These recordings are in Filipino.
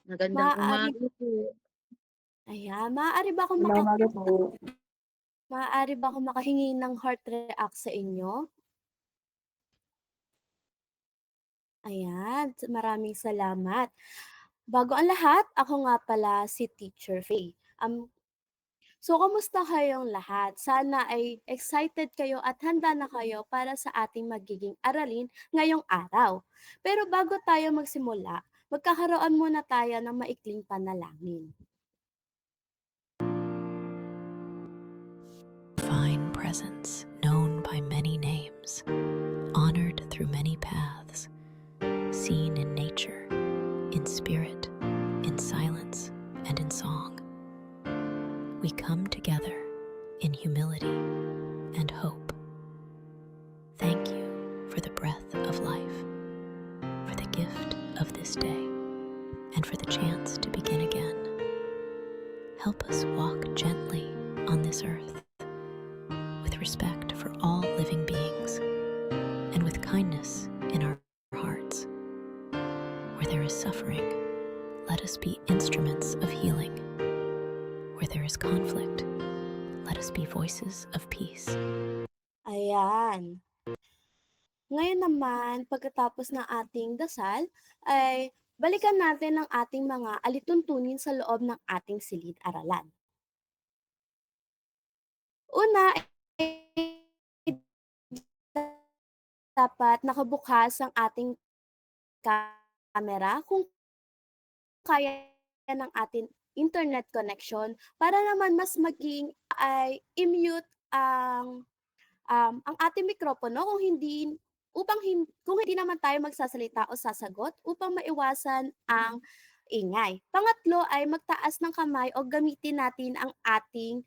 Magandang Maaari umaga po. ayan, maaari ba akong Magandang umaga po. makahingi ng heart react sa inyo? Ayan, maraming salamat. Bago ang lahat, ako nga pala si Teacher Faye. So kamusta kayong lahat? Sana ay excited kayo at handa na kayo para sa ating magiging aralin ngayong araw. Pero bago tayo magsimula, magkakaroon muna tayo ng maikling panalangin. Divine presence, known by many names, honored through many paths, seen in nature, in spirit, in silence, and in song. We come together in humility and hope. Thank you for the breath of life, for the gift of this day, and for the chance to begin again. Help us walk gently on this earth, with respect for all living beings, and with kindness in our hearts. Where there is suffering, let us be instruments of healing. Where there is conflict, let us be voices of peace. Ayan. Ngayon naman, pagkatapos ng ating dasal, ay balikan natin ang ating mga alituntunin sa loob ng ating silid-aralan. Una, ay dapat nakabukas ang ating camera kung kaya ng ating internet connection para naman mas maging ay i-mute ang ating mikropono kung hindi naman tayo magsasalita o sasagot upang maiwasan ang ingay. Pangatlo ay magtaas ng kamay o gamitin natin ang ating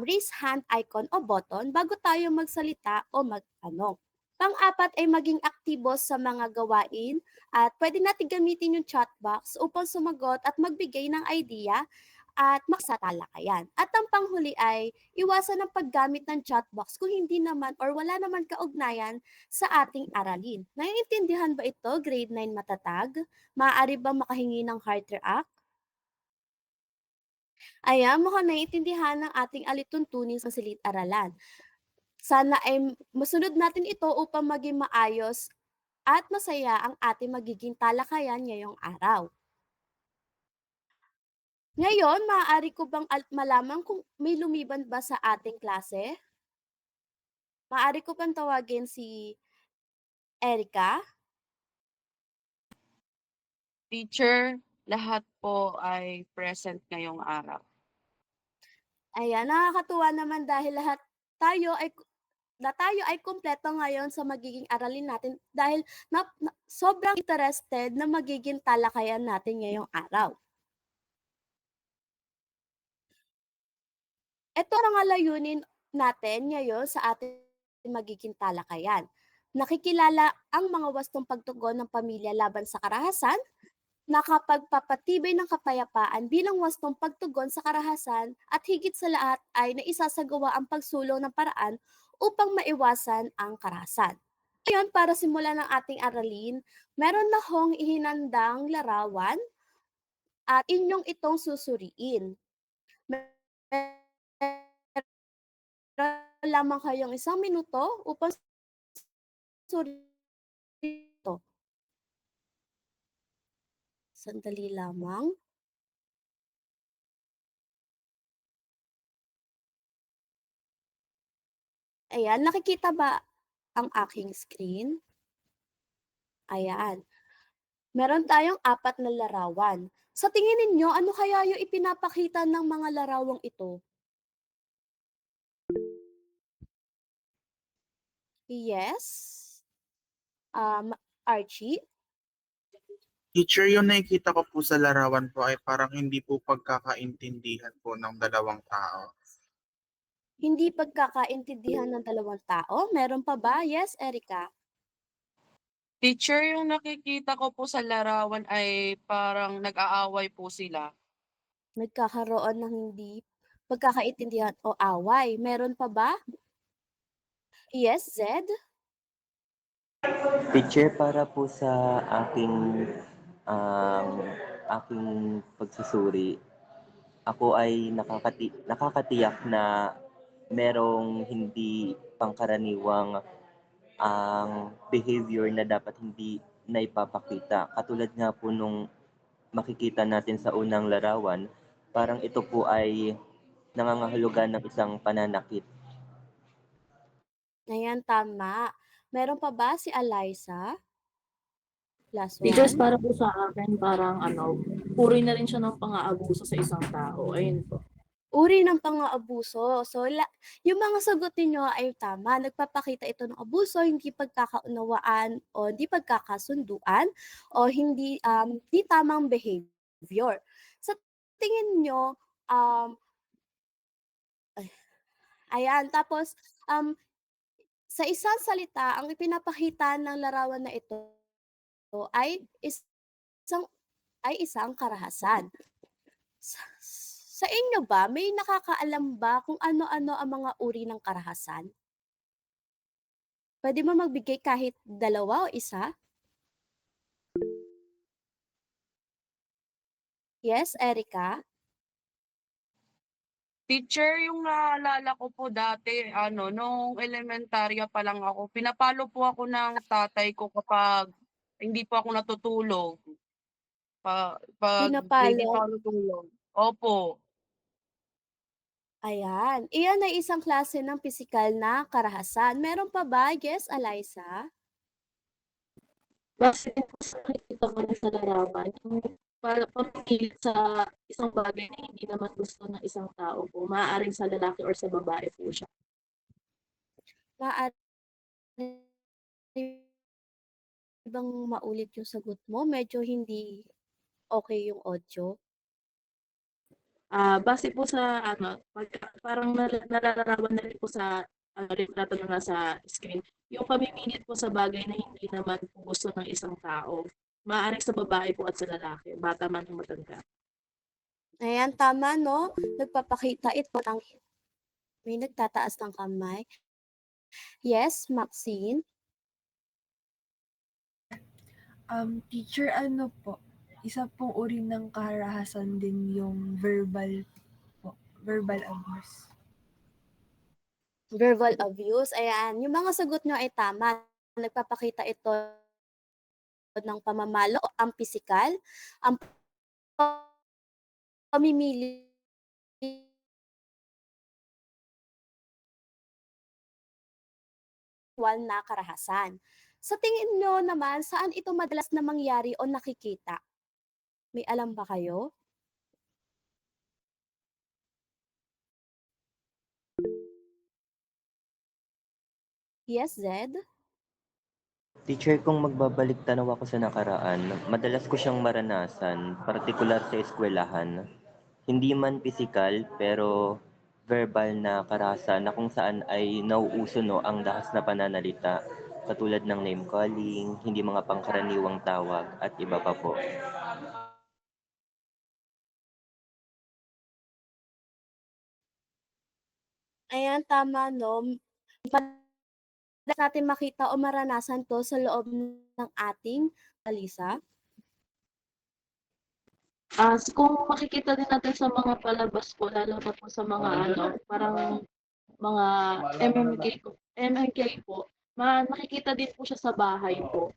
raise hand icon o button bago tayo magsalita o magtanong. Pang-apat ay maging aktibo sa mga gawain at pwede natin gamitin yung chat box upang sumagot at magbigay ng idea at maksatalakayan. At ang panghuli ay iwasan ang paggamit ng chat box kung hindi naman or wala naman kaugnayan sa ating aralin. Naiintindihan ba ito, grade 9 matatag? Maaari ba makahingi ng heart react? Ayan, mukhang naiintindihan ng ating alituntunin sa silid-aralan. Sana ay masunod natin ito upang maging maayos at masaya ang ating magiging talakayan ngayong araw. Ngayon, maaari ko bang malaman kung may lumiban ba sa ating klase? Maaari ko bang tawagin si Erica? Teacher, lahat po ay present ngayong araw. Ayan, nakakatuwa naman dahil tayo ay tayo ay kumpleto ngayon sa magiging aralin natin dahil sobrang interested na magiging talakayan natin ngayong araw. Ito ang mga layunin natin ngayon sa ating magiging talakayan. Nakikilala ang mga wastong pagtugon ng pamilya laban sa karahasan, nakapagpapatibay ng kapayapaan bilang wastong pagtugon sa karahasan at higit sa lahat ay naisasagawa ang pagsulong ng paraan upang maiwasan ang karahasan. Ngayon, para simulan ng ating aralin, meron na hong ihinandang larawan at inyong itong susuriin. Meron lamang kayong 1 minuto upang suriin ito. Sandali lamang. Ayan, nakikita ba ang aking screen? Ayan. Meron tayong 4 na larawan. Sa tingin ninyo, ano kaya yung ipinapakita ng mga larawang ito? Yes? Archie? Teacher, yung nakikita ko po sa larawan po ay parang hindi po pagkakaintindihan po ng dalawang tao. Hindi pagkakaintindihan ng dalawang tao? Meron pa ba? Yes, Erica? Teacher, yung nakikita ko po sa larawan ay parang nag-aaway po sila. Nagkakaroon ng hindi pagkakaintindihan o away. Meron pa ba? Yes, Zed? Teacher, para po sa aking um, aking pagsusuri, ako ay nakakatiyak na merong hindi pangkaraniwang ang behavior na dapat hindi naipapakita. Katulad nga po nung makikita natin sa unang larawan, parang ito po ay nangangahulugan ng isang pananakit. Ayan, tama. Meron pa ba si Eliza? Last Teachers, one. para po sa akin, parang uri na rin siya ng pang-aabuso sa isang tao. Ayun po. Uri ng pang-aabuso. So, yung mga sagot ninyo ay tama. Nagpapakita ito ng abuso, hindi pagkakaunawaan o hindi pagkakasunduan o di tamang behavior. Sa tingin nyo, ayan, tapos, sa isang salita, ang ipinapakita ng larawan na ito ay isang isang karahasan. Sa inyo ba, may nakakaalam ba kung ano-ano ang mga uri ng karahasan? Pwede mo magbigay kahit 2 o 1? Yes, Erica? Teacher, yung naalala ko po dati, nung elementarya pa lang ako, pinapalo po ako ng tatay ko kapag hindi po ako natutulog. Pag hindi Pinapalo? pa ako natulog. Opo. Ayan. Iyan ay isang klase ng pisikal na karahasan. Meron pa ba? Yes, Eliza? Base din po sa nakikita ko na sa larawan, yung pagpilit sa isang bagay na hindi naman gusto ng isang tao po, maaaring sa lalaki or sa babae po siya. Maaari bang maulit yung sagot mo? Medyo hindi okay yung audio. Base po sa parang nalalarawan na rin po sa retrato na nasa screen, yung pamimilit po sa bagay na hindi naman po gusto ng isang tao. Maaaring sa babae po at sa lalaki, bata man o matanda. Ayan, tama, no? Nagpapakita ito ng may nagtataas ng kamay. Yes, Maxine? Teacher, ano po, isa pong uri ng karahasan din yung verbal abuse. Verbal abuse, ayan. Yung mga sagot nyo ay tama. Nagpapakita ito ng pamamalo, ang pisikal, ang pamimili na karahasan. Sa tingin nyo naman, saan ito madalas na mangyari o nakikita? May alam ba kayo? Yes, Zed? Teacher, kung magbabalik tanaw ako sa nakaraan, madalas ko siyang maranasan, partikular sa eskwelahan. Hindi man pisikal, pero verbal na karahasan na kung saan ay nauuso no ang dahas na pananalita, katulad ng name calling, hindi mga pangkaraniwang tawag, at iba pa po. Ayan, tama, no? Madalas natin makita o maranasan to sa loob ng ating balisa. Kung makikita din natin sa mga palabas po, lalo na po sa mga parang mga MMK po, makikita din po siya sa bahay po.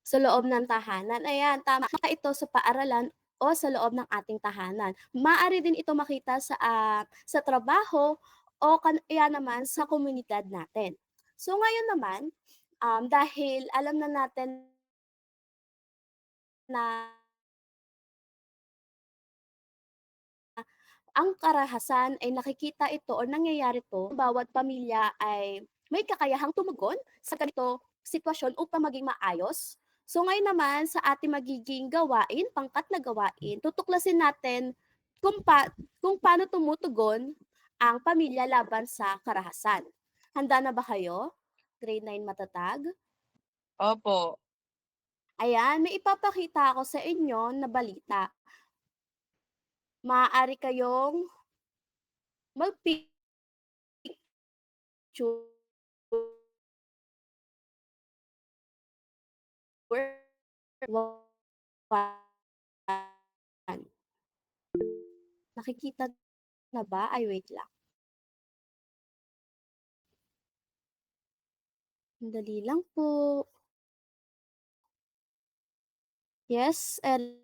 Sa loob ng tahanan. Ayan, tama ito sa paaralan o sa loob ng ating tahanan. Maaari din ito makita sa trabaho o kaya naman sa komunidad natin. So ngayon naman, dahil alam na natin na ang karahasan ay nakikita ito o nangyayari ito, bawat pamilya ay may kakayahang tumugon sa ganito sitwasyon upang maging maayos. So ngayon naman sa ating magiging gawain, pangkat na gawain, tutuklasin natin kung paano tumutugon ang pamilya laban sa karahasan. Handa na ba kayo? Grade 9 matatag? Opo. Ayan, may ipapakita ako sa inyo na balita. Maaari kayong mag-picture 1. Nakikita na ba? Ay, wait lang. Sandali lang po. Yes, Erika?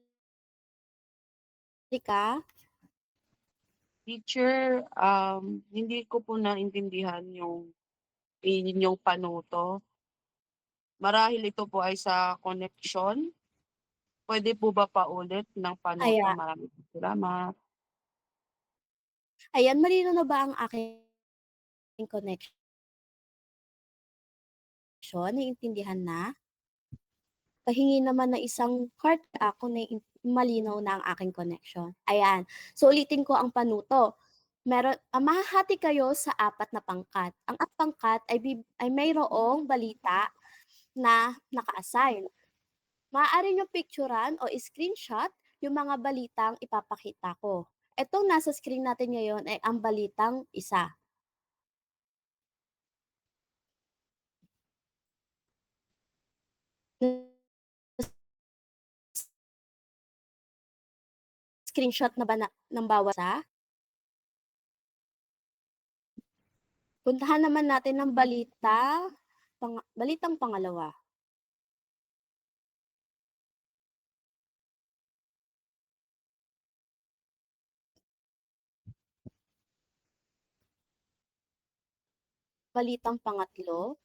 Teacher, hindi ko po naintindihan yung inyong panuto. Marahil ito po ay sa connection. Pwede po ba paulit ng panuto? Ayan. Maraming salamat. Ayan, malinaw na ba ang aking connection? Naiintindihan na? Pahingi naman ng isang heart ako na malinaw na ang aking connection. Ayan. So, ulitin ko ang panuto. Mahahati kayo sa 4 na pangkat. Ang 4 pangkat ay mayroong balita na naka-assign. Maaari niyong picturean o screenshot yung mga balitang ipapakita ko. Itong nasa screen natin ngayon ay ang balitang isa. Screenshot na ba ng bawat isa? Puntahan naman natin ang balitang pangalawa. Balitang pangatlo.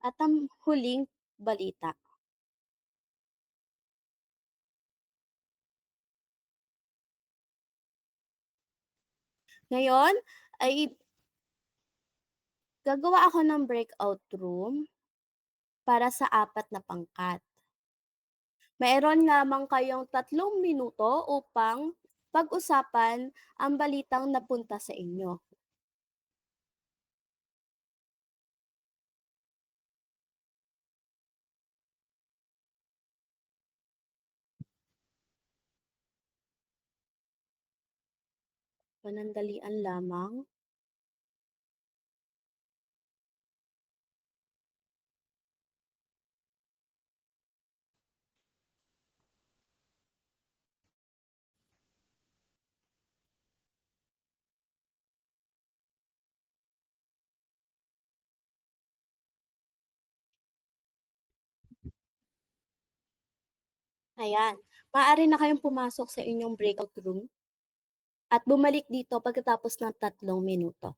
At ang huling balita. Ngayon ay gagawa ako ng breakout room para sa 4 na pangkat. Mayroon lamang kayong 3 minuto upang pag-usapan ang balitang napunta sa inyo. Panandalian lamang. Ayan, maaari na kayong pumasok sa inyong breakout room at bumalik dito pagkatapos ng 3 minuto.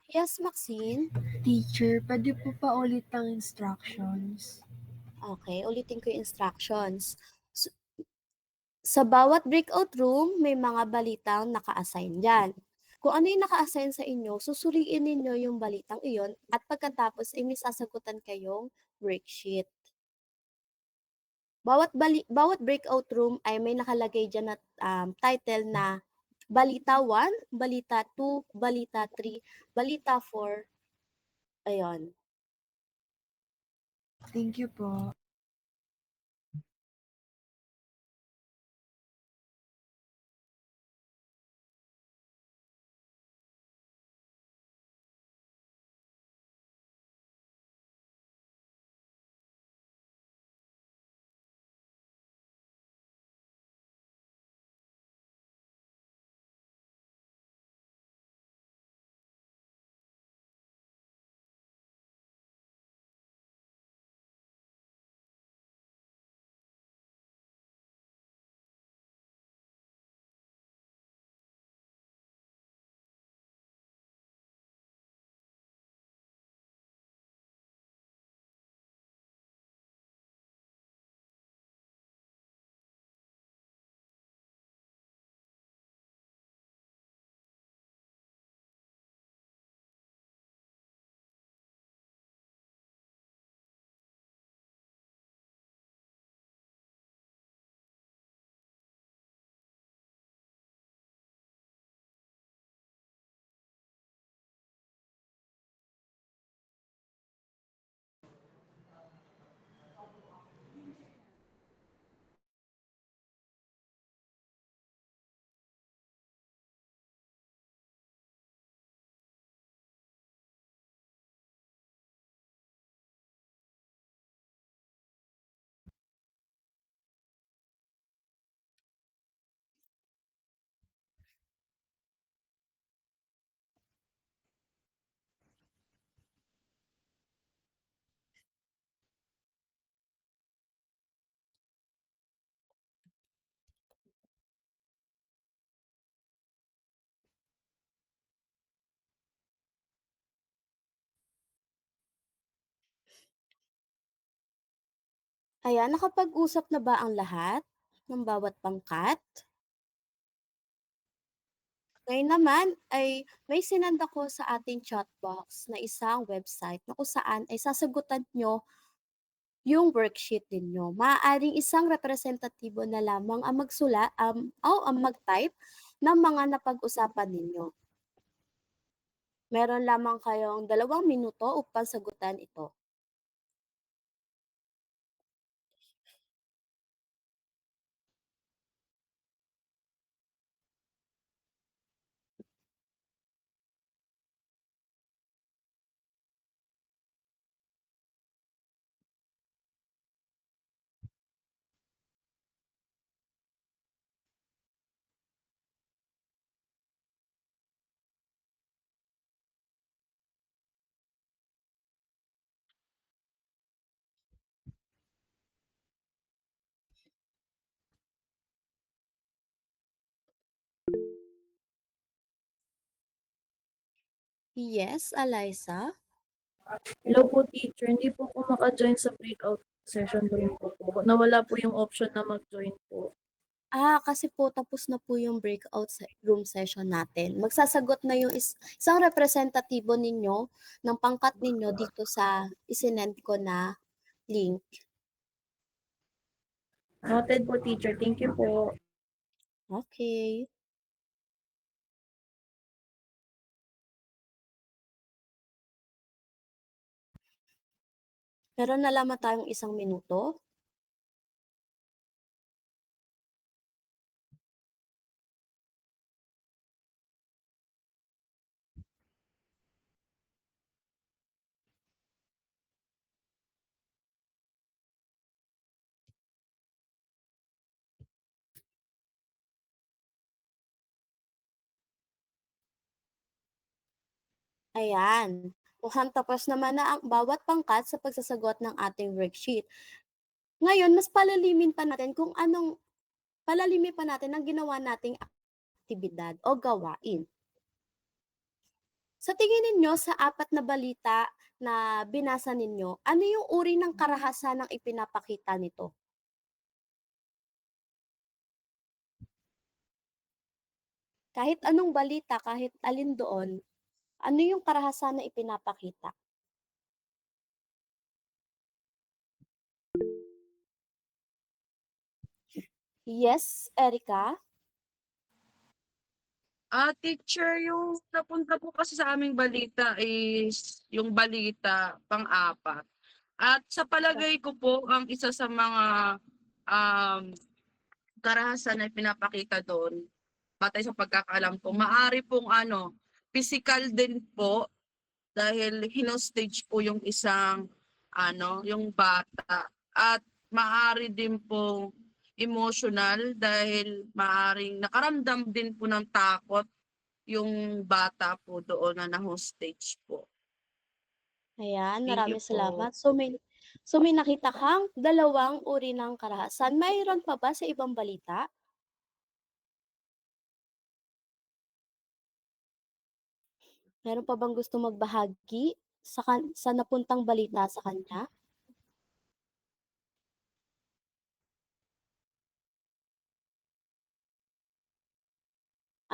Yes, Maxine? Teacher, pwede po pa ulit ang instructions. Okay, ulitin ko yung instructions. Sa bawat breakout room, may mga balitang naka-assign dyan. Kung ano yung naka-assign sa inyo, susuriin ninyo yung balitang iyon at pagkatapos ay may sasagutan kayong worksheet. Bawat breakout room ay may nakalagay dyan na title na Balita 1, Balita 2, Balita 3, Balita 4. Ayun. Thank you po. Ayan, nakapag-usap na ba ang lahat ng bawat pangkat? Ngayon naman ay may sinend ako sa ating chat box na isang website na kung saan ay sasagutan nyo yung worksheet ninyo. Maaaring isang representatibo na lamang ang o ang mag-type ng mga napag-usapan ninyo. Meron lamang kayong 2 minuto upang sagutan ito. Yes, Eliza? Hello po, teacher. Hindi po ako maka-join sa breakout session room ko po. Nawala po yung option na mag-join po. Kasi po tapos na po yung room session natin. Magsasagot na yung isang representatibo ninyo ng pangkat ninyo dito sa isinend ko na link. Noted po, teacher. Thank you po. Okay. Meron na lamang tayong 1 minuto. Ayan. Mukhang tapos naman na ang bawat pangkat sa pagsasagot ng ating worksheet. Ngayon, mas palalimin pa natin ang ginawa nating aktibidad o gawain. Sa tingin ninyo, sa 4 na balita na binasa ninyo, ano yung uri ng karahasan ng ipinapakita nito? Kahit anong balita, kahit alin doon, ano yung karahasan na ipinapakita? Yes, Erica? Teacher, yung napunta po kasi sa aming balita is yung balita pang-4. At sa palagay ko po, ang isa sa mga um, karahasan na pinapakita doon, batay sa pagkakaalam ko, maari pong physical din po dahil hinostage po yung isang yung bata, at maari din po emotional dahil maaring nakaramdam din po ng takot yung bata po doon na na-hostage po. Ayan, Thank you maraming po. salamat. So may nakita kang 2 uri ng karahasan. Mayroon pa ba sa ibang balita? Meron pa bang gusto magbahagi sa napuntang balita sa kanya?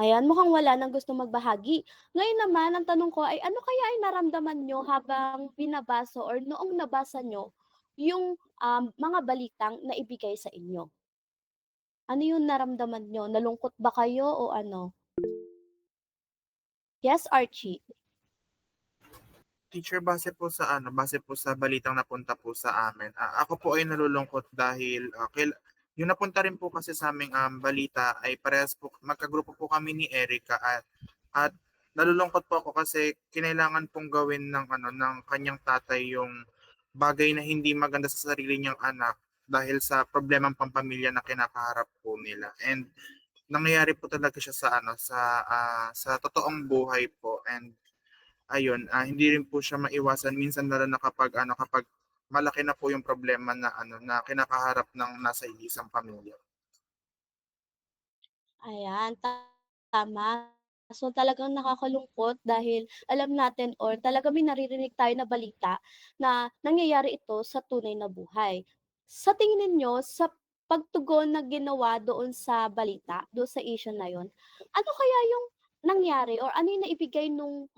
Ayan, mukhang wala nang gustong magbahagi. Ngayon naman, ang tanong ko ay ano kaya ay naramdaman nyo habang binabasa or noong nabasa nyo yung mga balitang naibigay sa inyo? Ano yung naramdaman nyo? Nalungkot ba kayo o ano? Yes, Archie. Teacher, base po sa balitang napunta po sa amin. Ako po ay nalulungkot dahil yung napunta rin po kasi sa aming balita ay parehas po, magkagrupo po kami ni Erica, at nalulungkot po ako kasi kinailangan pong gawin ng kanyang tatay yung bagay na hindi maganda sa sarili niyang anak dahil sa problemang pampamilya na kinakaharap po nila. And nangyayari po talaga siya sa totoong buhay po, and ayun, hindi rin po siya maiwasan minsan, lalo na kapag malaki na po yung problema na kinakaharap ng nasa iisang pamilya. Ayan, tama. So talagang nakakalungkot dahil alam natin or talagang may naririnig tayo na balita na nangyayari ito sa tunay na buhay. Sa tingin ninyo sa pagtugon na ginawa doon sa balita, doon sa issue na yun, ano kaya yung nangyari or ano yung naibigay nung,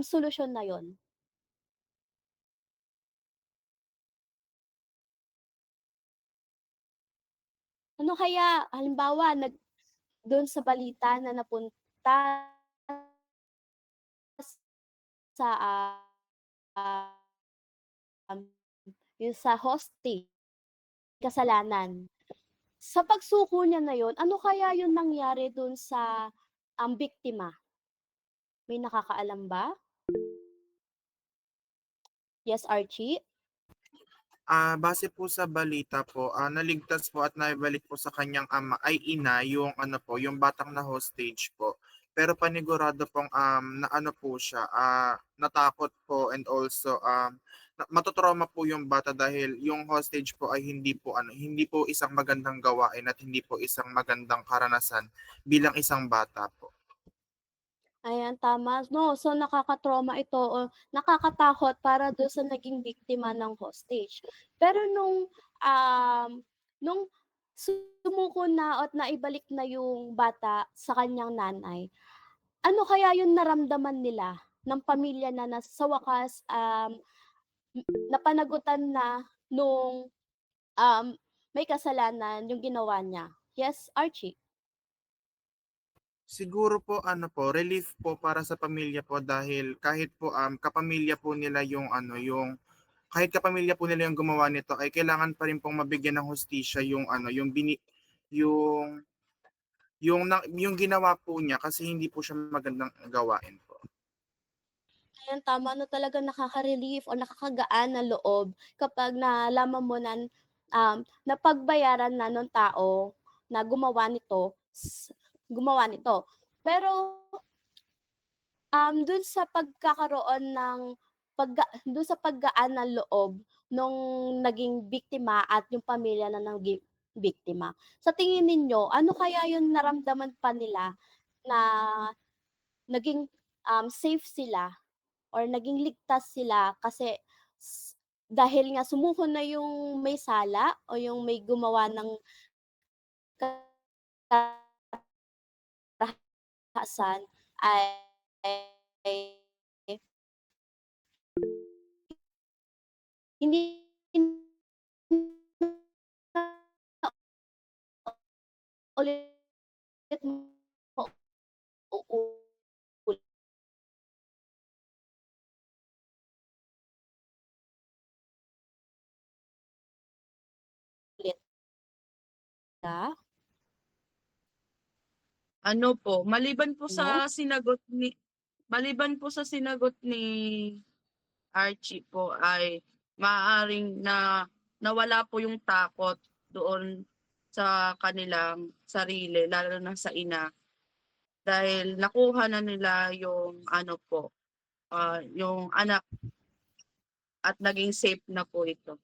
solusyon na yun? Ano kaya halimbawa doon sa balita na napunta sa, um, yung sa hostage, kasalanan. Sa pagsuko niya na yun, ano kaya yung nangyari dun sa, biktima? May nakakaalam ba? Yes, Archie? Base po sa balita po, naligtas po at naibalik po sa kanyang ama ay ina yung ano po, yung batang na hostage po. Pero panigurado pong na ano po siya, natakot po and also matotrauma po yung bata dahil yung hostage po ay hindi po isang magandang gawain at hindi po isang magandang karanasan bilang isang bata po. Ayan, tama 'no. So, nakaka-trauma ito o nakakatakot para dun sa naging biktima ng hostage. Pero nung sumuko na at naibalik na yung bata sa kanyang nanay, ano kaya yung naramdaman nila ng pamilya na sa wakas, napanagutan na nung, may kasalanan yung ginawa niya? Yes, Archie? Siguro po ano po, relief po para sa pamilya po dahil kahit po kapamilya po nila yung kahit kapamilya po nila yung gumawa nito ay kailangan pa rin pong mabigyan ng hustisya yung yung ginawa po niya kasi hindi po siya magandang gawain po. Ayan, tama na talaga nakaka-relief o nakakagaan ng loob kapag nalaman mo na, napagbayaran na nung tao na gumawa nito. Pero, dun sa pagkakaroon ng dun sa paggaan ng loob nung naging biktima at yung pamilya na naging biktima, sa tingin ninyo ano kaya yung naramdaman pa nila na naging, safe sila or naging ligtas sila kasi dahil nga sumuko na yung may sala o yung may gumawa ng karahasan ay hindi na ulit mauulit, 'di Ano po, no? maliban po sa sinagot ni Archie po ay maaaring na nawala po yung takot doon sa kanilang sarili, lalo na sa ina, dahil nakuha na nila yung ano po, yung anak at naging safe na po ito.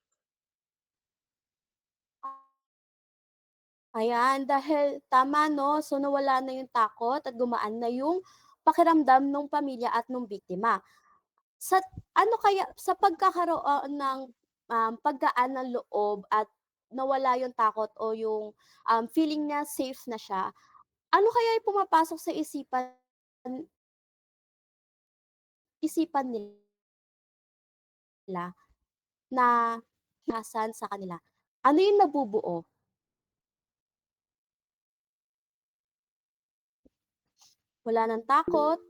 Ayan, dahil tama 'no, so nawala na yung takot at gumaan na yung pakiramdam nung pamilya at nung biktima. Sa ano kaya sa pagkakaroon ng, paggaan ng loob at nawala yung takot o yung, feeling niya safe na siya, ano kaya yung pumapasok sa isipan nila na hasan sa kanila? Ano yung nabubuo? Wala ng takot,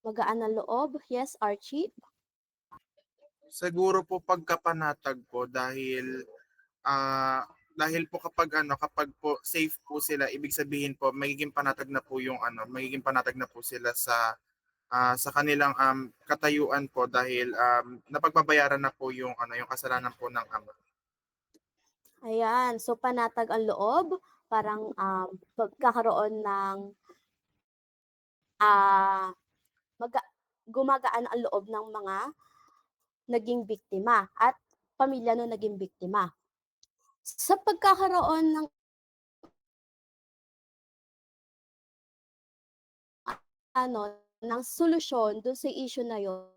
magaan ng loob, yes, Archie? Siguro po pagkapanatag po dahil po kapag po safe po sila, ibig sabihin po magiging panatag na po sila sa kanilang katayuan po dahil napagbabayaran na po yung kasalanan po ng ama. Ayan, so panatag ang loob, parang, pagkakaroon ng, ah, maga gumagaan ang loob ng mga naging biktima at pamilya nung naging biktima. Sa pagkakaroon ng ano, ng solusyon dun sa issue na yun,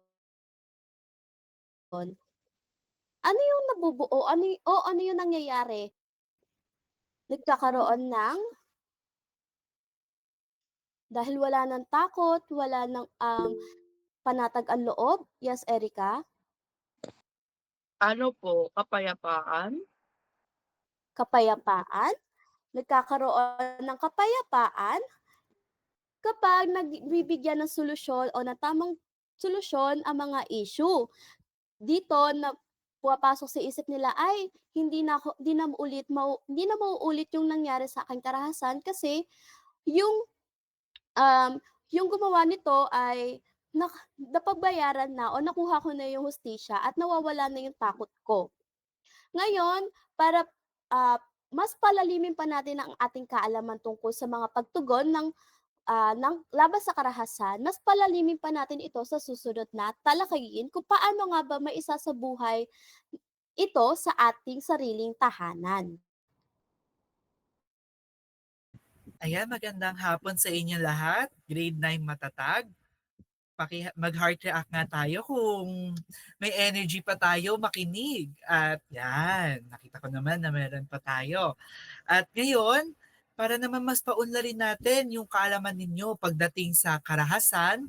Ano yung nabubuo? Ano yung nangyayari? Nagkakaroon ng dahil wala ng takot, wala ng, panatag ang loob? Yes, Erica? Ano po, kapayapaan? Kapayapaan? Nagkakaroon ng kapayapaan kapag nagbibigyan ng solusyon o ng tamang solusyon ang mga issue. Dito na pumapasok sa isip nila, "Ay, hindi na mauulit yung nangyari sa aking karahasan kasi yung, yung gumawa nito ay napagbayaran na o nakuha ko na yung hustisya at nawawala na yung takot ko." Ngayon, para, mas palalimin pa natin ang ating kaalaman tungkol sa mga pagtugon ng laban sa karahasan, mas palalimin pa natin ito sa susunod na talakayin kung paano nga ba maisasabuhay ito sa ating sariling tahanan. Ayan, magandang hapon sa inyo lahat. Grade 9 matatag. Mag-heart react nga tayo kung may energy pa tayo makinig. At yan, nakita ko naman na meron pa tayo. At ngayon, para naman mas paunlarin natin yung kaalaman ninyo pagdating sa karahasan,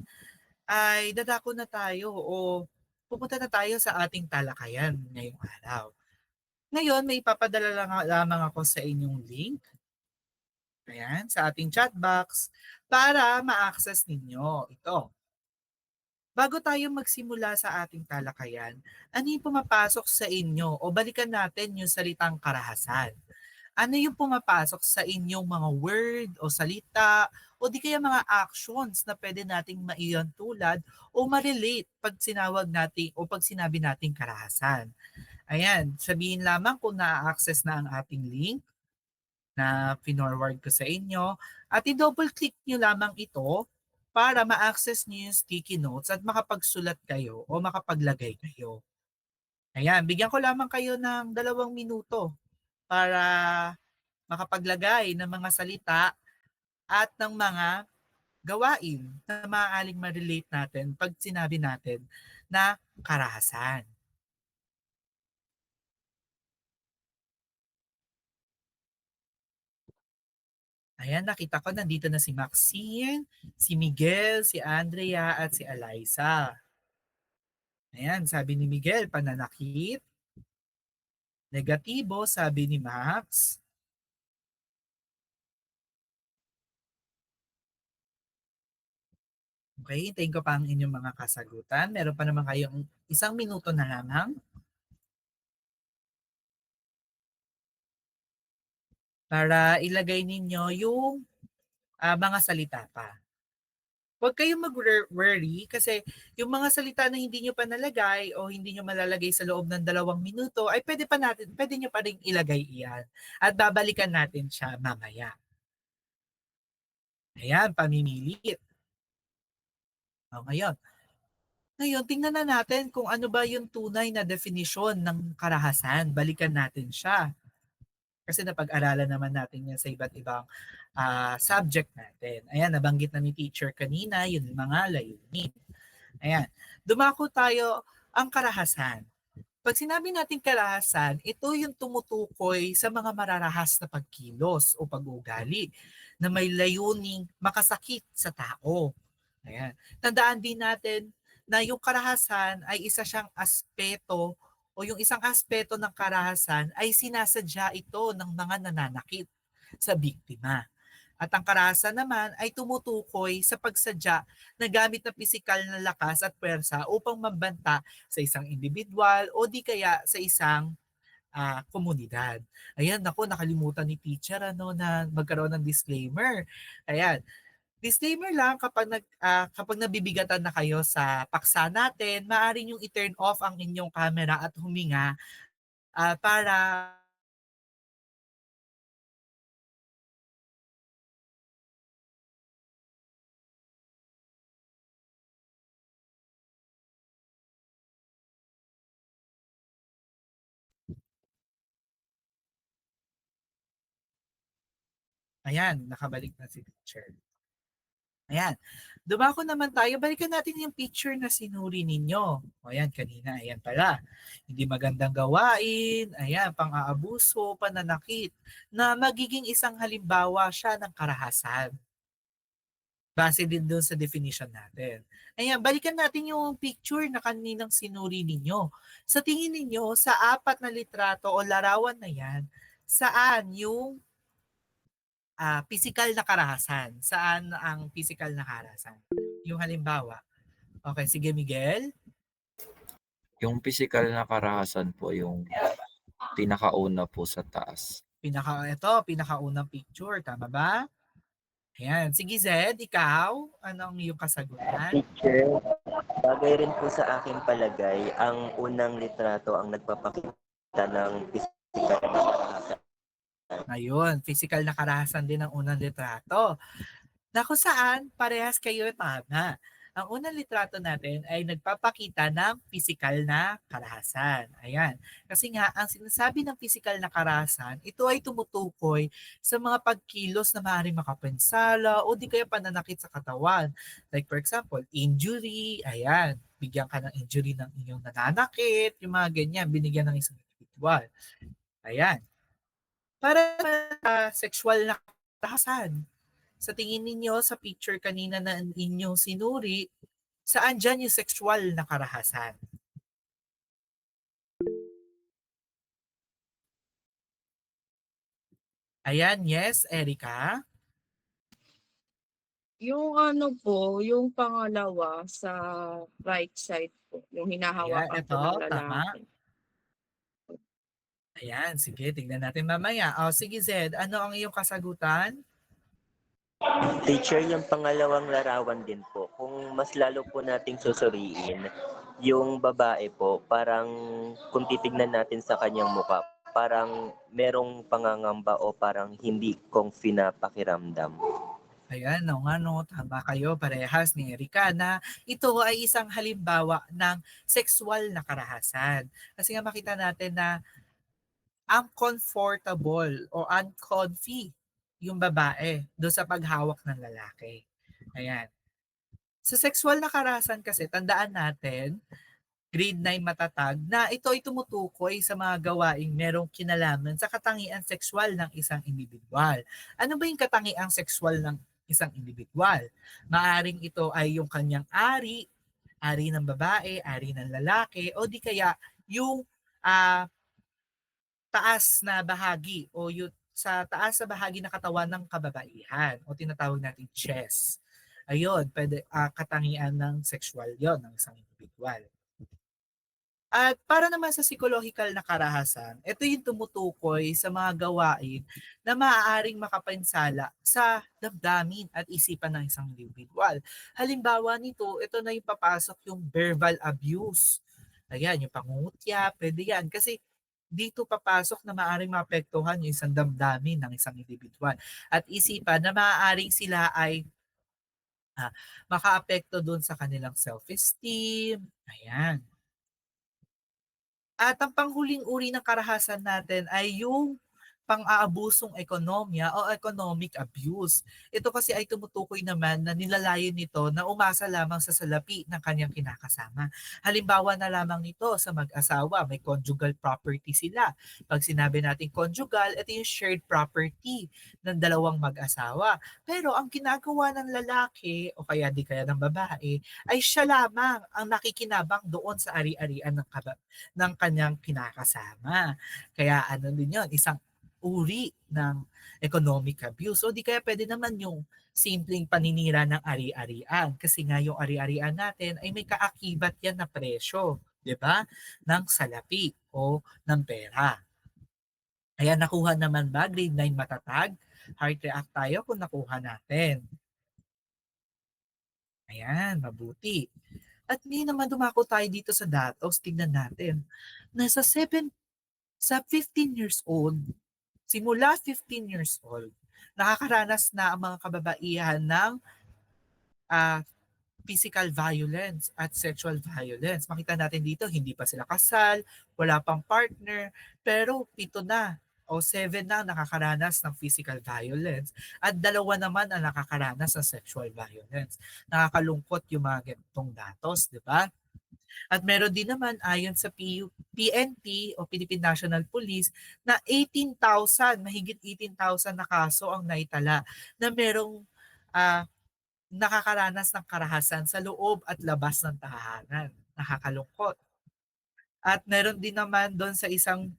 ay dadako na tayo o pupunta na tayo sa ating talakayan ngayong araw. Ngayon, may ipapadala lamang ako sa inyong link. Ayan, sa ating chat box para ma-access ninyo ito. Bago tayo magsimula sa ating talakayan, ano yung pumapasok sa inyo o balikan natin yung salitang karahasan? Ano yung pumapasok sa inyong mga word o salita o di kaya mga actions na pwede nating maiyon tulad o ma-relate pag sinawag natin o pag sinabi nating karahasan? Ayan, sabihin lamang kung na-access na ang ating link na pinorward ko sa inyo at i-double click nyo lamang ito para ma-access nyo yung sticky notes at makapagsulat kayo o makapaglagay kayo. Ayan, bigyan ko lamang kayo ng 2 minuto para makapaglagay ng mga salita at ng mga gawain na maaaring ma-relate natin pag sinabi natin na karahasan. Ayan, nakita ko nandito na si Maxine, si Miguel, si Andrea at si Eliza. Ayan, sabi ni Miguel, pananakit. Negatibo, sabi ni Max. Okay, hintayin ko pa ang inyong mga kasagutan. Meron pa naman kayong 1 minuto na lamang para ilagay ninyo yung mga salita pa. Huwag kayong mag-worry kasi yung mga salita na hindi nyo pa nalagay o hindi nyo malalagay sa loob ng 2 minuto ay pwede nyo pa rin ilagay iyan at babalikan natin siya mamaya. Ayan, pamimilit. Ngayon, tingnan na natin kung ano ba yung tunay na definition ng karahasan. Balikan natin siya. Kasi napag-aralan naman natin yan sa iba't ibang subject natin. Ayan, nabanggit na ni teacher kanina, yun yung mga layunin. Ayan, dumako tayo ang karahasan. Pag sinabi natin karahasan, ito yung tumutukoy sa mga mararahas na pagkilos o pag-uugali na may layuning makasakit sa tao. Ayan. Tandaan din natin na yung karahasan ay isa siyang aspeto o yung isang aspeto ng karahasan ay sinasadya ito ng mga nananakit sa biktima. At ang karahasan naman ay tumutukoy sa pagsadya na gamit ng pisikal na lakas at pwersa upang mambanta sa isang individual o di kaya sa isang komunidad. Ayan, naku, nakalimutan ni teacher na magkaroon ng disclaimer. Ayan, disclaimer lang kapag nabibigatan na kayo sa paksa natin, maaari niyong i-turn off ang inyong camera at huminga para ayan, nakabalik na si teacher. Ayan. Dumako naman tayo. Balikan natin yung picture na sinuri ninyo. O ayan, kanina. Ayan pala. Hindi magandang gawain. Ayan, pang-aabuso, pananakit. Na magiging isang halimbawa siya ng karahasan. Base din doon sa definition natin. Ayan, balikan natin yung picture na kaninang sinuri ninyo. Sa tingin ninyo, sa 4 na litrato o larawan na yan, saan yung physical na karahasan? Saan ang physical na karahasan? Yung halimbawa. Okay, sige Miguel. Yung physical na karahasan po yung pinakauna po sa taas. Pinakaunang picture. Tama ba? Ayan. Sige Zed, ikaw, ano ang iyong kasagutan? Teacher, bagay rin po sa aking palagay, ang unang litrato ang nagpapakita ng physical na karahasan. Ayun, physical na karahasan din ang unang litrato. Na kung saan, parehas kayo tama. Ang unang litrato natin ay nagpapakita ng physical na karahasan. Ayan. Kasi nga, ang sinasabi ng physical na karahasan, ito ay tumutukoy sa mga pagkilos na maaaring makapinsala o di kaya pananakit sa katawan. Like for example, injury, ayan, bigyan ka ng injury ng inyong nananakit, yung mga ganyan, binigyan ng isang individual. Ayan. Para sa sexual na karahasan, sa tingin ninyo sa picture kanina na inyong sinuri, saan dyan yung sexual na karahasan? Ayan, yes, Erica. Yung ano po, yung pangalawa sa right side po, yung Ayan, hinahawakan ito, po ng tama. lalaki. Ayan, sige, tignan natin mamaya. O, sige Zed, ano ang iyong kasagutan? Teacher, yung pangalawang larawan din po, kung mas lalo po nating susuriin, yung babae po, parang kung titignan natin sa kanyang muka, parang merong pangangamba o parang hindi comfy na pakiramdam. Ayan, no, nga no, tama kayo, parehas ni Erika na ito ay isang halimbawa ng sexual na karahasan. Kasi nga makita natin na uncomfortable o uncomfy yung babae doon sa paghawak ng lalaki. Ayan. Sa sexual na karahasan kasi, tandaan natin, grade 9 matatag, na ito ay tumutukoy sa mga gawaing merong kinalaman sa katangian sexual ng isang individual. Ano ba yung katangiang sexual ng isang individual? Maaring ito ay yung kanyang ari, ari ng babae, ari ng lalaki, o di kaya yung taas na bahagi o yung sa taas na bahagi ng katawan ng kababaihan o tinatawag natin chest. Ayun, pwede katangian ng sexual yon ng isang individual. At para naman sa psychological na karahasan, ito yung tumutukoy sa mga gawain na maaaring makapinsala sa damdamin at isipan ng isang individual. Halimbawa nito, ito na yung papasok yung verbal abuse. Ayan, yung pangungutya, pwede yan. Kasi dito papasok na maaaring maapektuhan yung isang damdamin ng isang individual. At isipan na maaaring sila ay makaapekto doon sa kanilang self-esteem. Ayan. At ang panghuling uri ng karahasan natin ay yung pang-aabusong ekonomiya o economic abuse. Ito kasi ay tumutukoy naman na nilalayo nito na umasa lamang sa salapi ng kanyang kinakasama. Halimbawa na lamang nito sa mag-asawa, may conjugal property sila. Pag sinabi natin conjugal, ito yung shared property ng dalawang mag-asawa. Pero ang ginagawa ng lalaki o kaya di kaya ng babae ay siya lamang ang nakikinabang doon sa ari-arian ng kanyang kinakasama. Kaya ano din yun, isang uri ng economic abuse. O di kaya pwede naman yung simpleng paninira ng ari-arian. Kasi nga yung ari-arian natin ay may kaakibat yan na presyo, di ba? Ng salapi o ng pera. Ayan, nakuha naman ba? Grade 9 matatag? Heart react tayo kung nakuha natin. Ayan, mabuti. At hindi naman dumako tayo dito sa datos. Tignan natin. Nasa 15 years old, simula 15 years old, nakakaranas na ang mga kababaihan ng physical violence at sexual violence. Makita natin dito, hindi pa sila kasal, wala pang partner, pero 7 na o 7 na ang nakakaranas ng physical violence at 2 naman ang nakakaranas ng sexual violence. Nakakalungkot yung mga ganitong datos, di ba? At meron din naman ayon sa PNP o Philippine National Police na 18,000, mahigit 18,000 na kaso ang naitala na merong nakakaranas ng karahasan sa loob at labas ng tahanan. Nakakalungkot. At meron din naman doon sa isang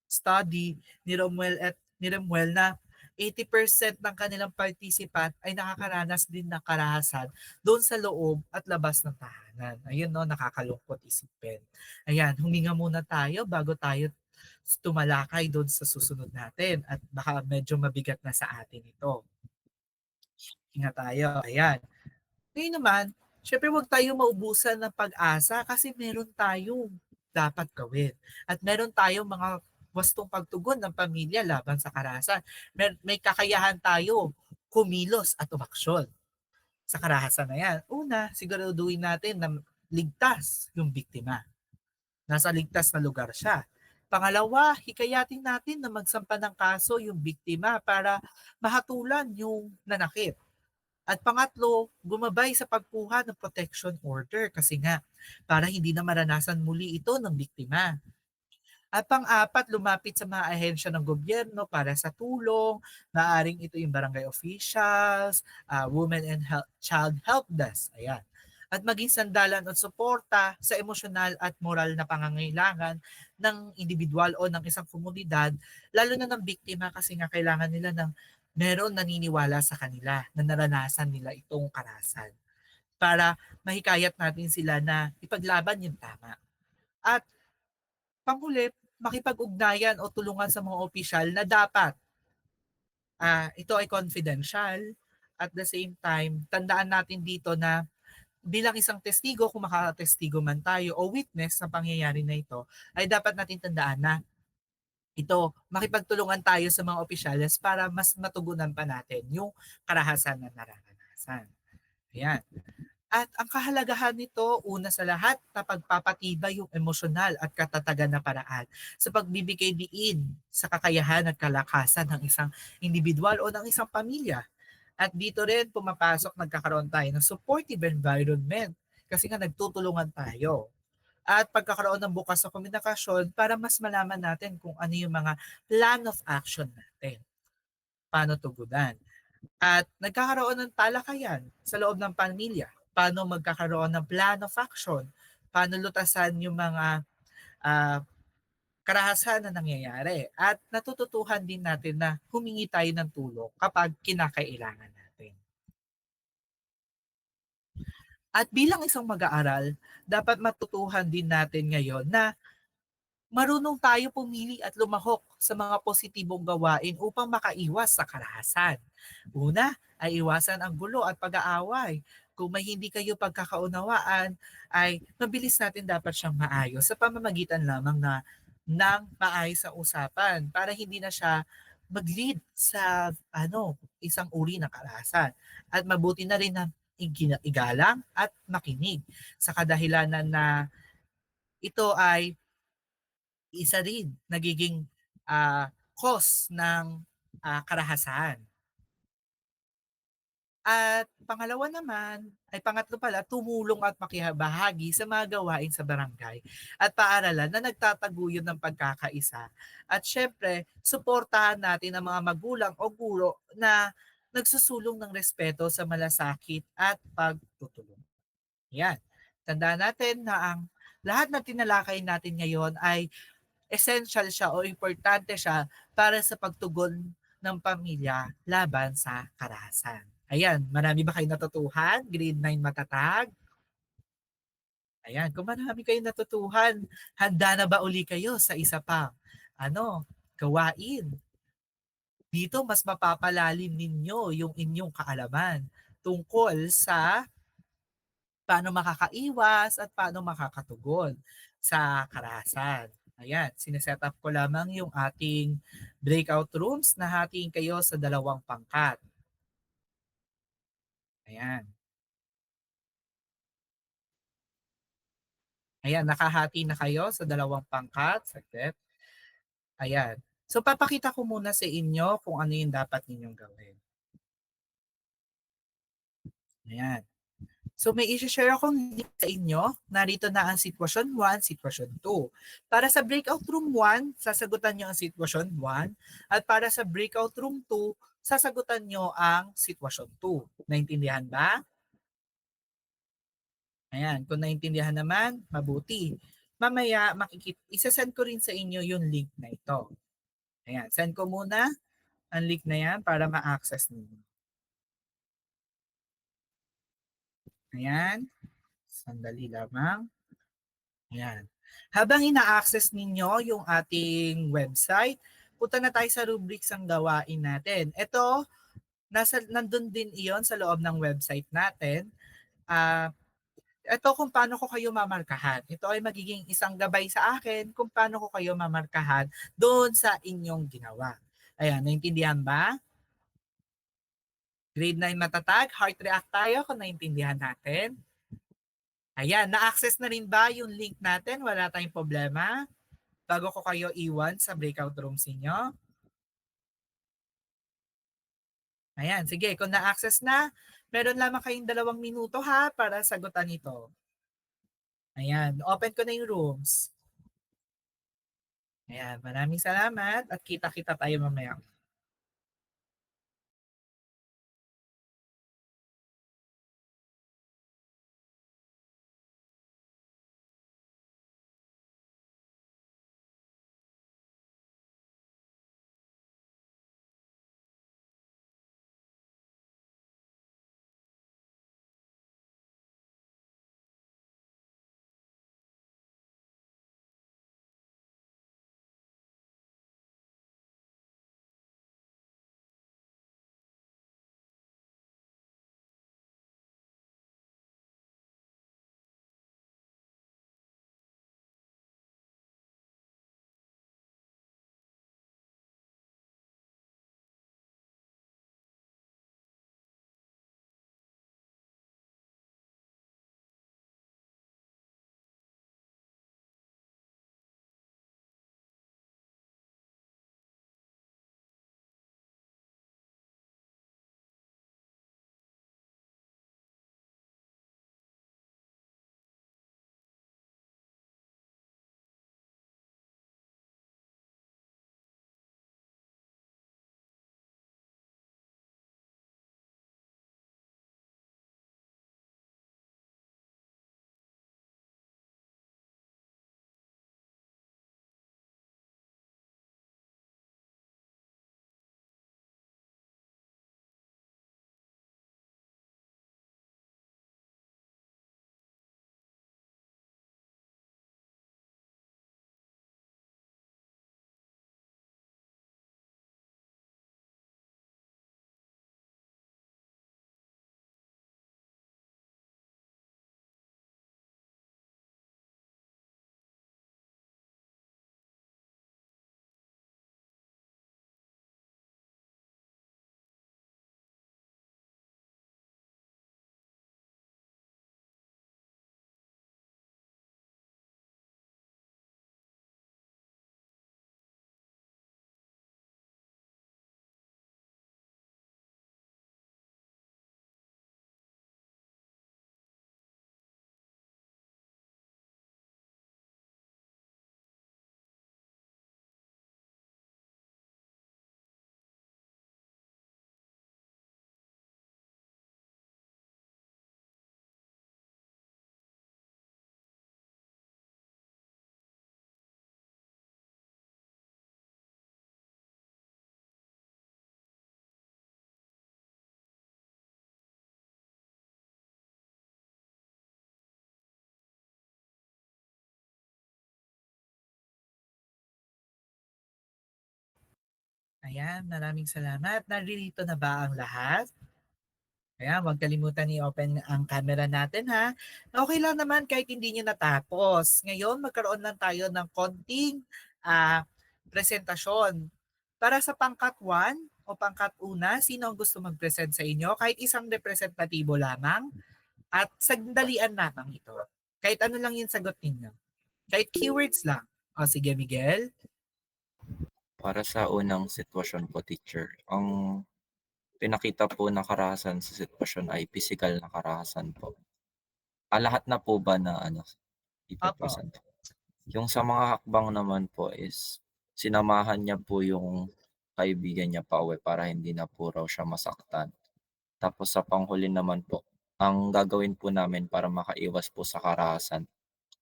study ni Romuel na 80% ng kanilang participant ay nakakaranas din ng karahasan doon sa loob at labas ng tahanan. Ayun no, nakakalungkot isipin. Ayan, huminga muna tayo bago tayo tumalakay doon sa susunod natin at baka medyo mabigat na sa atin ito. Hinga tayo. Ayan. Ngayon naman, syempre huwag tayo maubusan ng pag-asa kasi meron tayong dapat gawin. At meron tayong mga wastong pagtugon ng pamilya laban sa karahasan. May kakayahan tayo kumilos at umaksyon sa karahasan na yan. Una, siguraduhin natin na ligtas yung biktima. Nasa ligtas na lugar siya. Pangalawa, hikayatin natin na magsampa ng kaso yung biktima para mahatulan yung nanakit. At pangatlo, gumabay sa pagkuha ng protection order kasi nga para hindi na maranasan muli ito ng biktima. At pang-apat, lumapit sa mga ahensya ng gobyerno para sa tulong. Maaring ito yung barangay officials, women and child help desk. Ayan. At maging sandalan at suporta sa emosyonal at moral na pangangailangan ng individual o ng isang komunidad, lalo na ng biktima kasi nga kailangan nila ng meron naniniwala sa kanila na naranasan nila itong karahasan para mahikayat natin sila na ipaglaban yung tama. At panghuli, makipag-ugnayan o tulungan sa mga opisyal na dapat ito ay confidential. At the same time, tandaan natin dito na bilang isang testigo, kung makatestigo man tayo o witness ng pangyayari na ito, ay dapat natin tandaan na ito, makipagtulungan tayo sa mga opisyales para mas matugunan pa natin yung karahasan na nararanasan. Ayan. At ang kahalagahan nito, una sa lahat, na pagpapatibay yung emosyonal at katatagan na paraan sa pagbibigay diin sa kakayahan at kalakasan ng isang individual o ng isang pamilya. At dito rin pumapasok, nagkakaroon tayo ng supportive environment kasi nga nagtutulungan tayo. At pagkakaroon ng bukas na komunikasyon para mas malaman natin kung ano yung mga plan of action natin. Paano tugunan. At nagkakaroon ng talakayan sa loob ng pamilya. Paano magkakaroon ng plan of action. Paano lutasan yung mga karahasan na nangyayari. At natututuhan din natin na humingi tayo ng tulong kapag kinakailangan natin. At bilang isang mag-aaral, dapat matutuhan din natin ngayon na marunong tayo pumili at lumahok sa mga positibong gawain upang makaiwas sa karahasan. Una ay iwasan ang gulo at pag-aaway. Kung may hindi kayo pagkakaunawaan, ay mabilis natin dapat siyang maayos sa pamamagitan lamang na ng maayos sa usapan para hindi na siya mag-lead sa isang uri ng karahasan. At mabuti na rin na igalang at makinig sa kadahilanan na ito ay isa rin nagiging cause ng karahasan. At pangatlo pala, tumulong at makibahagi sa mga gawain sa barangay at paaralan na nagtataguyod ng pagkakaisa. At syempre, suportahan natin ang mga magulang o guro na nagsusulong ng respeto sa malasakit at pagtutulong. Yan. Tandaan natin na ang lahat na tinalakay natin ngayon ay essential siya o importante siya para sa pagtugon ng pamilya laban sa karahasan. Ayan, marami ba kayo natutuhan? Grade 9 matatag? Ayan, kung marami kayo natutuhan, handa na ba uli kayo sa isa pang gawain? Dito mas mapapalalim ninyo yung inyong kaalaman tungkol sa paano makakaiwas at paano makakatugon sa karahasan. Ayan, sineset up ko lamang yung ating breakout rooms na hatiin kayo sa 2 pangkat. Ayan. Ayan, nakahati na kayo sa 2 pangkat. Saglit. Ayan. So papakita ko muna sa inyo kung ano yung dapat ninyong gawin. Ayan. So may i-share akong link sa inyo. Narito na ang sitwasyon 1, sitwasyon 2. Para sa breakout room 1, sasagutan nyo ang sitwasyon 1. At para sa breakout room 2, sasagutan nyo ang sitwasyon 2. Naintindihan ba? Ayan, kung naintindihan naman, mabuti. Mamaya, isa-send ko rin sa inyo yung link na ito. Ayan, send ko muna ang link na yan para ma-access ninyo. Ayan, sandali lamang. Ayan. Habang ina-access ninyo yung ating website, punta na tayo sa rubrics ang gawain natin. Ito, nandun din iyon sa loob ng website natin. Ito kung paano ko kayo mamarkahan. Ito ay magiging isang gabay sa akin kung paano ko kayo mamarkahan doon sa inyong ginawa. Ayan, naintindihan ba? Grade 9 matatag, heart react tayo kung naintindihan natin. Ayan, na-access na rin ba yung link natin? Wala tayong problema? Bago ko kayo iwan sa breakout rooms ninyo. Ayan, sige, kung na-access na, meron lamang kayong 2 minuto ha para sagutan ito. Ayan, open ko na yung rooms. Ayan, maraming salamat at kita-kita tayo mamaya. Ayan, maraming salamat. Naririto na ba ang lahat? Ayan, huwag kalimutan i-open ang camera natin ha. Okay lang naman kahit hindi nyo natapos. Ngayon, magkaroon lang tayo ng konting presentasyon. Para sa pangkat 1 o pangkat 1, sino ang gusto mag-present sa inyo? Kahit isang representatibo lamang at sandalian lamang ito. Kahit ano lang yung sagot ninyo. Kahit keywords lang. O sige, Miguel. Para sa unang sitwasyon po, teacher, ang pinakita po na karahasan sa sitwasyon ay pisikal na karahasan po. Lahat na po ba na ano, Opo. ipe-present? Yung sa mga hakbang naman po is sinamahan niya po yung kaibigan niya pauwi para hindi na po raw siya masaktan. Tapos sa panghuli naman po, ang gagawin po namin para makaiwas po sa karahasan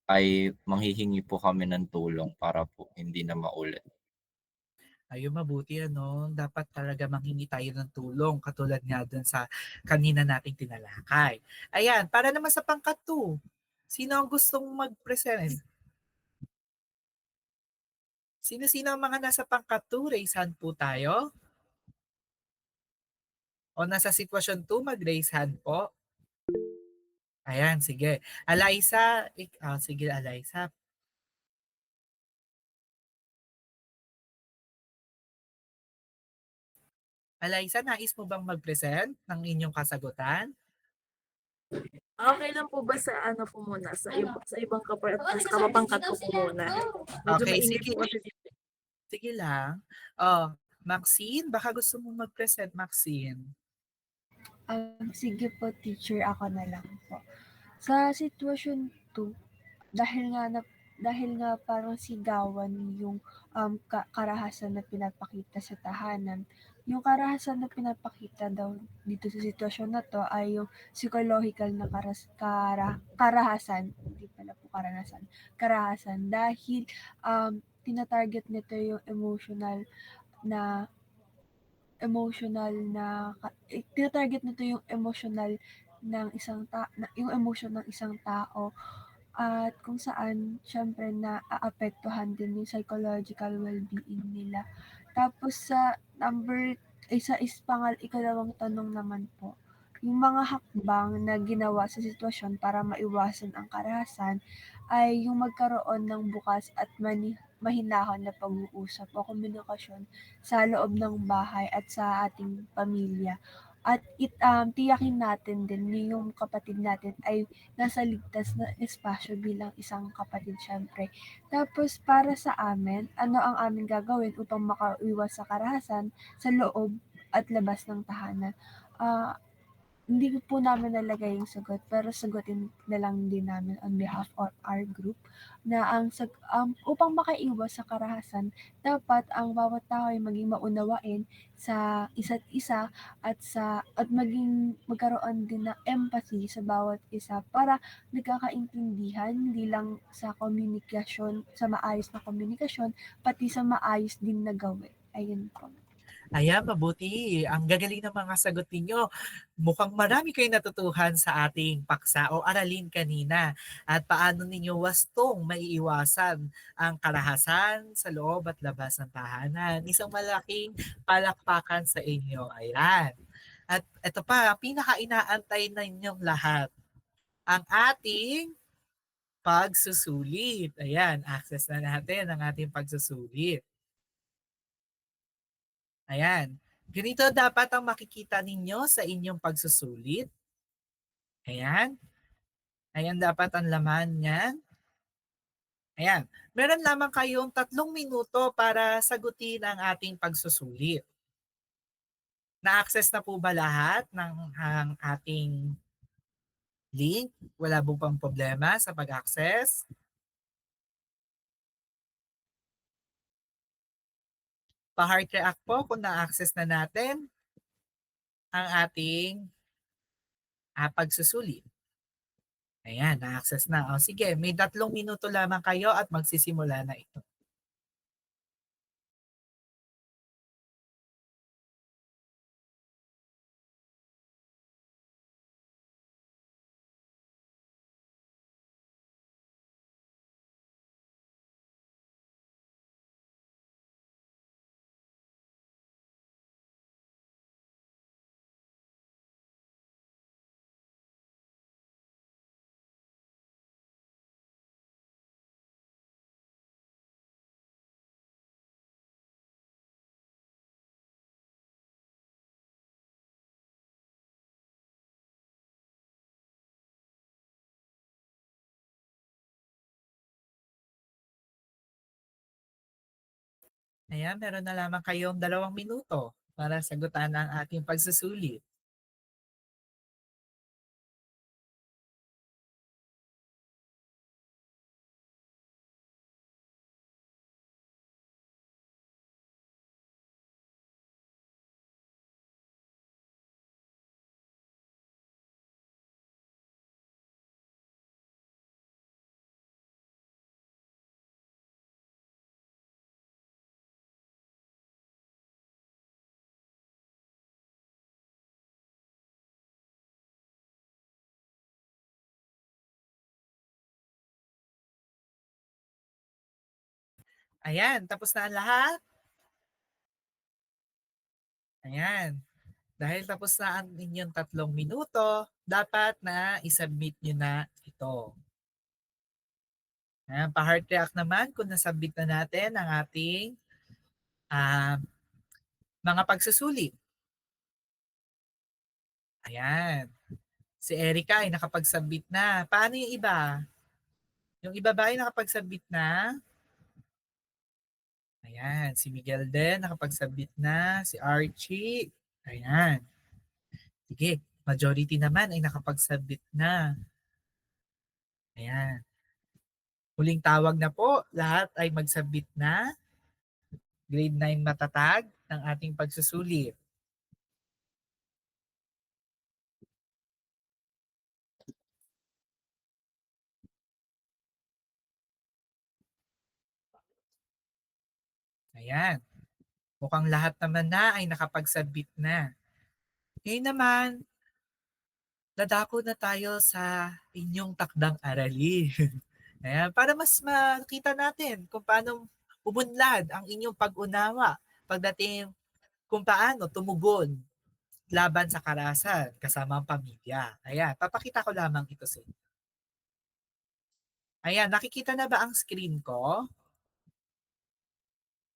ay manghihingi po kami ng tulong para po hindi na maulit. Ayun, mabuti ano, dapat talaga manghingi tayo ng tulong katulad nga dun sa kanina nating tinalakay. Ayan, para naman sa pangkat 2, sino ang gustong mag-present? Sino-sino ang mga nasa pangkat 2? Raise hand po tayo. O nasa sitwasyon 2, mag-raise hand po. Ayan, sige. Eliza, sige Eliza. Eliza, nais mo bang mag-present ng inyong kasagutan? Okay lang po ba sa ano po muna, sa ibang sa kapapangkat ko po muna? Medyo Okay, mainit sige. po kasi dito. Sige lang. Oh, Maxine, baka gusto mong mag-present, Maxine. Sige po, teacher, ako na lang po. Sa sitwasyon 2, dahil nga parang sigawan yung karahasan na pinapakita sa tahanan. Yung karahasan na pinapakita daw dito sa sitwasyon na to ay yung psychological na karahasan, hindi pala po karanasan, karahasan dahil tinatarget nito yung na tinatarget nito yung emotional ng yung emotion ng isang tao at kung saan siyempre naaapektuhan din yung psychological well-being nila. Tapos sa ikalawang tanong naman po, yung mga hakbang na ginawa sa sitwasyon para maiwasan ang karahasan ay yung magkaroon ng bukas at mahinahon na pag-uusap o komunikasyon sa loob ng bahay at sa ating pamilya. At tiyakin natin din na yung kapatid natin ay nasa ligtas na espasyo bilang isang kapatid siyempre. Tapos para sa amin, ano ang aming gagawin upang makaiwas sa karahasan sa loob at labas ng tahanan? Ah, Hindi po namin nalagay yung sagot pero sagutin na lang din namin on behalf of our group na upang makaiwas sa karahasan, dapat ang bawat tao ay maging maunawain sa isa't isa at magkaroon din ng empathy sa bawat isa para nagkakaintindihan hindi lang sa komunikasyon, sa maayos na komunikasyon, pati sa maayos din na gawin. Ayun po. Ayan, mabuti. Ang gagaling ng mga sagot ninyo. Mukhang marami kayong natutuhan sa ating paksa o aralin kanina at paano ninyo wastong maiiwasan ang karahasan sa loob at labas ng tahanan. Isang malaking palakpakan sa inyo. Ayan. At ito pa, ang pinaka-inaantay na inyong lahat, ang ating pagsusulit. Ayan, access na natin ang ating pagsusulit. Ayan. Ganito dapat ang makikita ninyo sa inyong pagsusulit. Ayan. Ayan dapat ang laman niyan. Ayan. Meron lamang kayong 3 minuto para sagutin ang ating pagsusulit. Na-access na po ba lahat ng ating link? Wala po bang problema sa pag-access? Pa-heart react po kung na-access na natin ang ating pagsusulit. Ayan, na-access na. O sige, may 3 minuto lamang kayo at magsisimula na ito. Ayan, meron na lamang kayong 2 minuto para sagutan ang ating pagsusulit. Ayan, tapos na ang lahat? Ayan. Dahil tapos na ang inyong 3 minuto, dapat na isubmit nyo na ito. Ayan, pa-heart react naman kung nasubmit na natin ang ating mga pagsusulit. Ayan. Si Erica ay nakapag-submit na. Paano yung iba? Yung iba ba ay nakapag-submit na? Ayan. Si Miguel din nakapag-submit na. Si Archie. Ayan. Sige. Majority naman ay nakapag-submit na. Ayan. Huling tawag na po. Lahat ay mag-submit na. Grade 9 matatag ng ating pagsusulit. Ayan. Mukhang lahat naman na ay nakapag-submit na. Ngayon naman, dadako na tayo sa inyong takdang aralin. Ayan, para mas makita natin kung paano umunlad ang inyong pag-unawa pagdating kung paano tumugon laban sa karahasan kasama ang pamilya. Ayan, papakita ko lamang ito sa inyo. Ayan, nakikita na ba ang screen ko?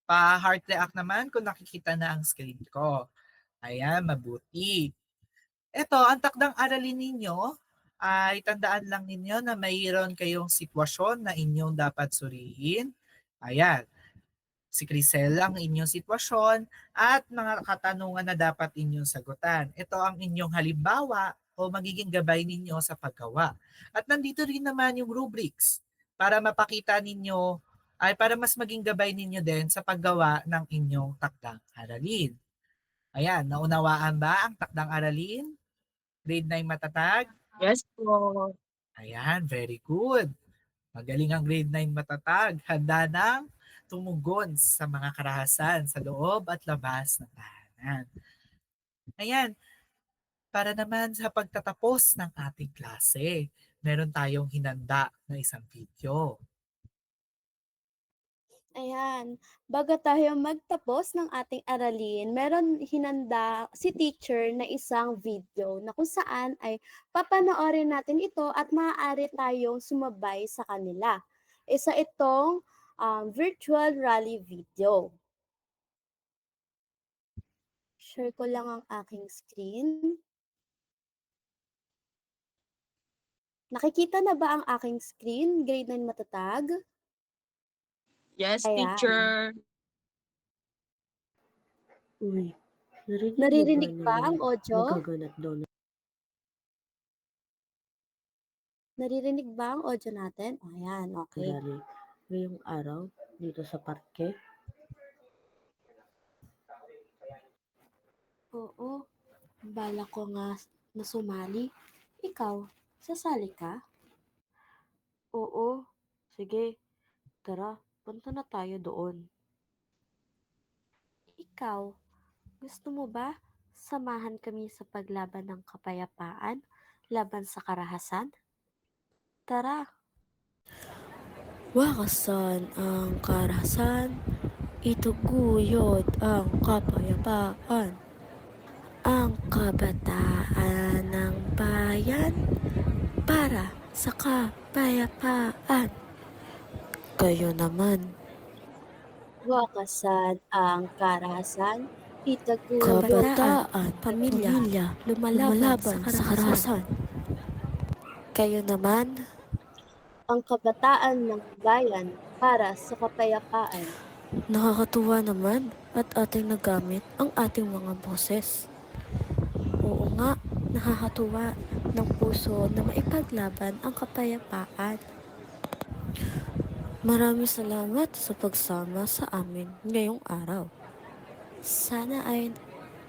Pa-heart react naman kung nakikita na ang screen ko. Ayan, mabuti. Ito, ang takdang aralin ninyo ay tandaan lang ninyo na mayroon kayong sitwasyon na inyong dapat suriin. Ayan, si Crisel ang inyong sitwasyon at mga katanungan na dapat inyong sagutan. Ito ang inyong halimbawa o magiging gabay ninyo sa paggawa. At nandito rin naman yung rubrics para mapakita ninyo ay para mas maging gabay ninyo din sa paggawa ng inyong takdang aralin. Ayan, naunawaan ba ang takdang aralin? Grade 9 matatag? Yes po. Ayan, very good. Magaling ang grade 9 matatag. Handa nang tumugon sa mga karahasan sa loob at labas ng tahanan. Ayan, para naman sa pagtatapos ng ating klase, meron tayong hinanda na isang video. Ayan, bago tayo magtapos ng ating aralin, meron hinanda si teacher na isang video na kung saan ay papanoorin natin ito at maaari tayong sumabay sa kanila. Isa itong virtual rally video. Share ko lang ang aking screen. Nakikita na ba ang aking screen? Grade 9 matatag? Yes, Ayan. teacher. Uy, Naririnig mo ba na ang audio? magaganap daw na Naririnig ba ang audio natin? Ayan, okay. rally ngayong araw dito sa parke. Oo, bala ko nga na sumali. Ikaw, sasali ka? Oo, sige, tara, punta na tayo doon. Ikaw, gusto mo ba samahan kami sa paglaban ng kapayapaan laban sa karahasan? Tara. Wakasan ang karahasan, ituguyod ang kapayapaan. Ang kabataan ng bayan para sa kapayapaan. Kayo naman. Wakasan ang karahasan, itaguyod Kabataan, pamilya, lumalaban sa karahasan. Kayo naman. Ang kabataan ng bayan para sa kapayapaan. Nakakatuwa naman at ating nagamit ang ating mga boses. Oo nga, nakakatuwa ng puso na maipaglaban ang kapayapaan. Maraming salamat sa pagsama sa amin ngayong araw. Sana ay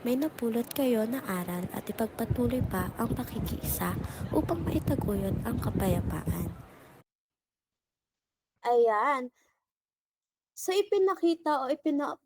may napulot kayo na aral at ipagpatuloy pa ang pakikiisa upang maitaguyod ang kapayapaan. Ayan. So ipinakita o ipinood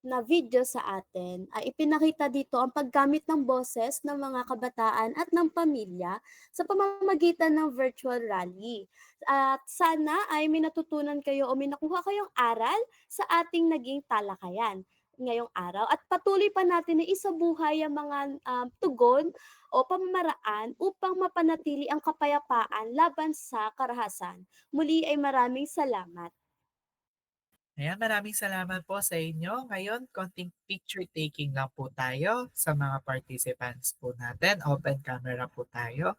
na video sa atin ay ipinakita dito ang paggamit ng boses ng mga kabataan at ng pamilya sa pamamagitan ng virtual rally. At sana ay may natutunan kayo o may nakuha kayong aral sa ating naging talakayan ngayong araw at patuloy pa natin na isabuhay ang mga tugon o pamamaraan upang mapanatili ang kapayapaan laban sa karahasan. Muli ay maraming salamat. Ayan, maraming salamat po sa inyo. Ngayon, konting picture taking lang po tayo sa mga participants po natin. Open camera po tayo.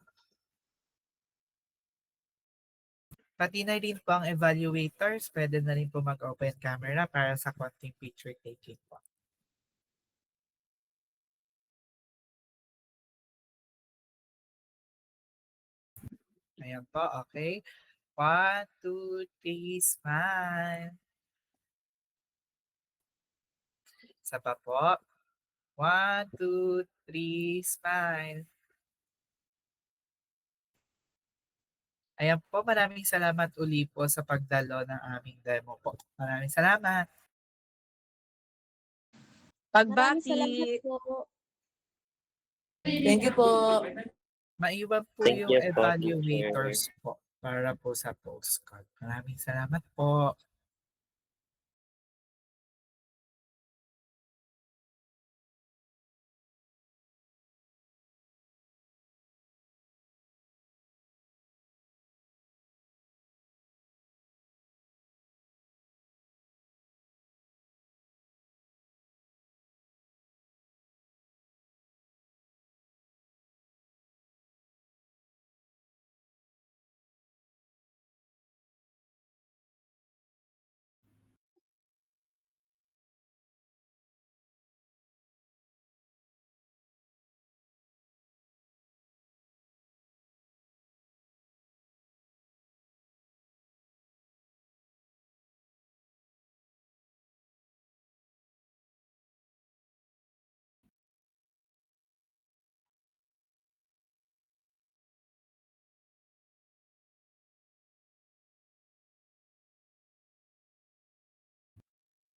Pati na rin po ang evaluators, pwede na rin po mag-open camera para sa konting picture taking po. Ayan po, okay. 1, 2, 3, smile. Isa pa po. 1, 2, 3, smile. Ayan po, maraming salamat uli po sa pagdalo ng aming demo po. Maraming salamat. Maraming salamat Pagbati. po. Thank you po. Maiwan po Thank yung you po, evaluators po para po sa postcard. Maraming salamat po.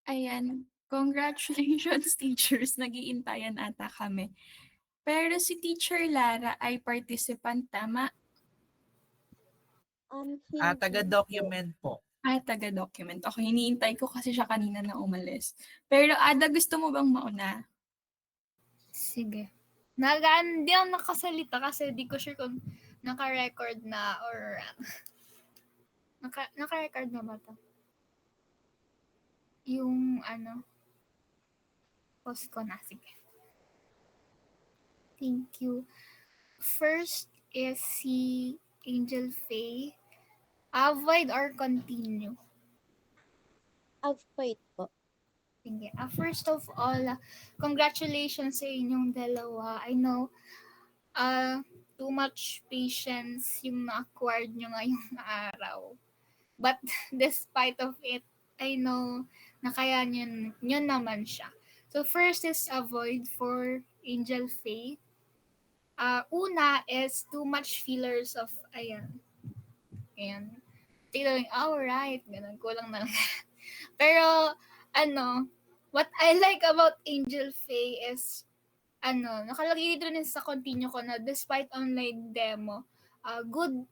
Ayan, congratulations teachers, nag-iintayan ata kami. Pero si Teacher Lara ay participant, tama? Hindi Taga-document po. Taga-document. Okay, hiniintay ko kasi siya kanina na umalis. Pero Ada, gusto mo bang mauna? Sige. Hindi ako nakasalita kasi di ko sure kung naka-record na or naka-record na ba to? Yung post ko na. Sige. Thank you. First is si Angel Faye. Avoid or continue? Avoid po. Sige. First of all, congratulations sa inyong dalawa. I know too much patience yung na-acquired nyo ngayong araw. But despite of it, I know na kaya nyo naman siya. So first is avoid for Angel Faye. Una is too much fillers of, ayan. Tailoring, alright, ganun, kulang na lang. Pero, what I like about Angel Faye is, nakalagay dito rin sa continue ko na despite online demo,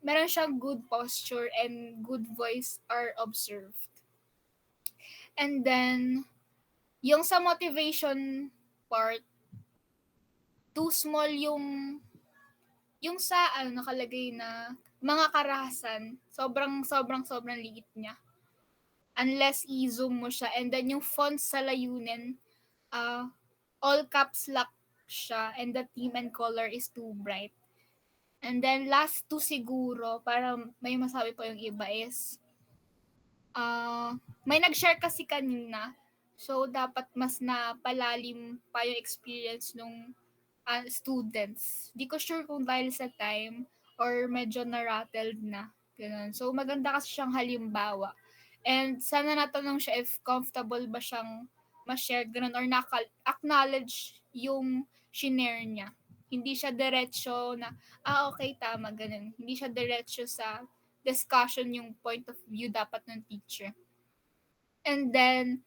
meron siyang good posture and good voice are observed. And then, yung sa motivation part, too small yung sa nakalagay na mga karahasan, sobrang liit niya. Unless i-zoom mo siya. And then yung font sa layunin, all caps lock siya and the theme and color is too bright. And then last two siguro, para may masabi pa yung iba is, may nag-share kasi kanina. So, dapat mas napalalim pa yung experience nung students. Di ko sure kung dahil sa time or medyo na-rattled na. Ganun. So, maganda kasi siyang halimbawa. And sana natanong siya if comfortable ba siyang ma-share ganun or acknowledge yung shinare niya. Hindi siya diretsyo na, okay, tama, ganun. Hindi siya diretsyo sa discussion yung point of view dapat ng teacher. And then,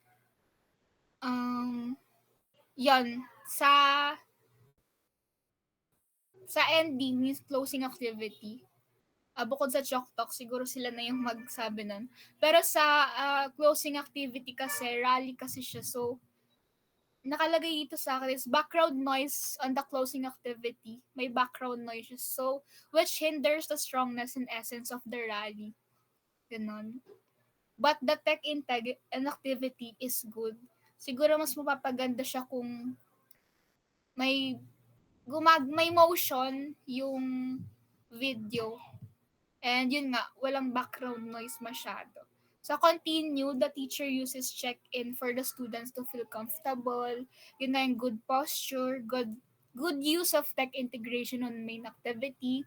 yun, sa ending, yung closing activity, bukod sa Chalk Talk, siguro sila na yung magsabi nun. Pero sa closing activity kasi, rally kasi siya. So, nakalagay dito sa akin is background noise on the closing activity. May background noises. So, which hinders the strongness and essence of the rally. Ganon. But the tech and activity is good. Siguro mas mapapaganda siya kung may motion yung video. And yun nga, walang background noise masyado. So continue, the teacher uses check-in for the students to feel comfortable. Yun na yung good posture, good use of tech integration on main activity.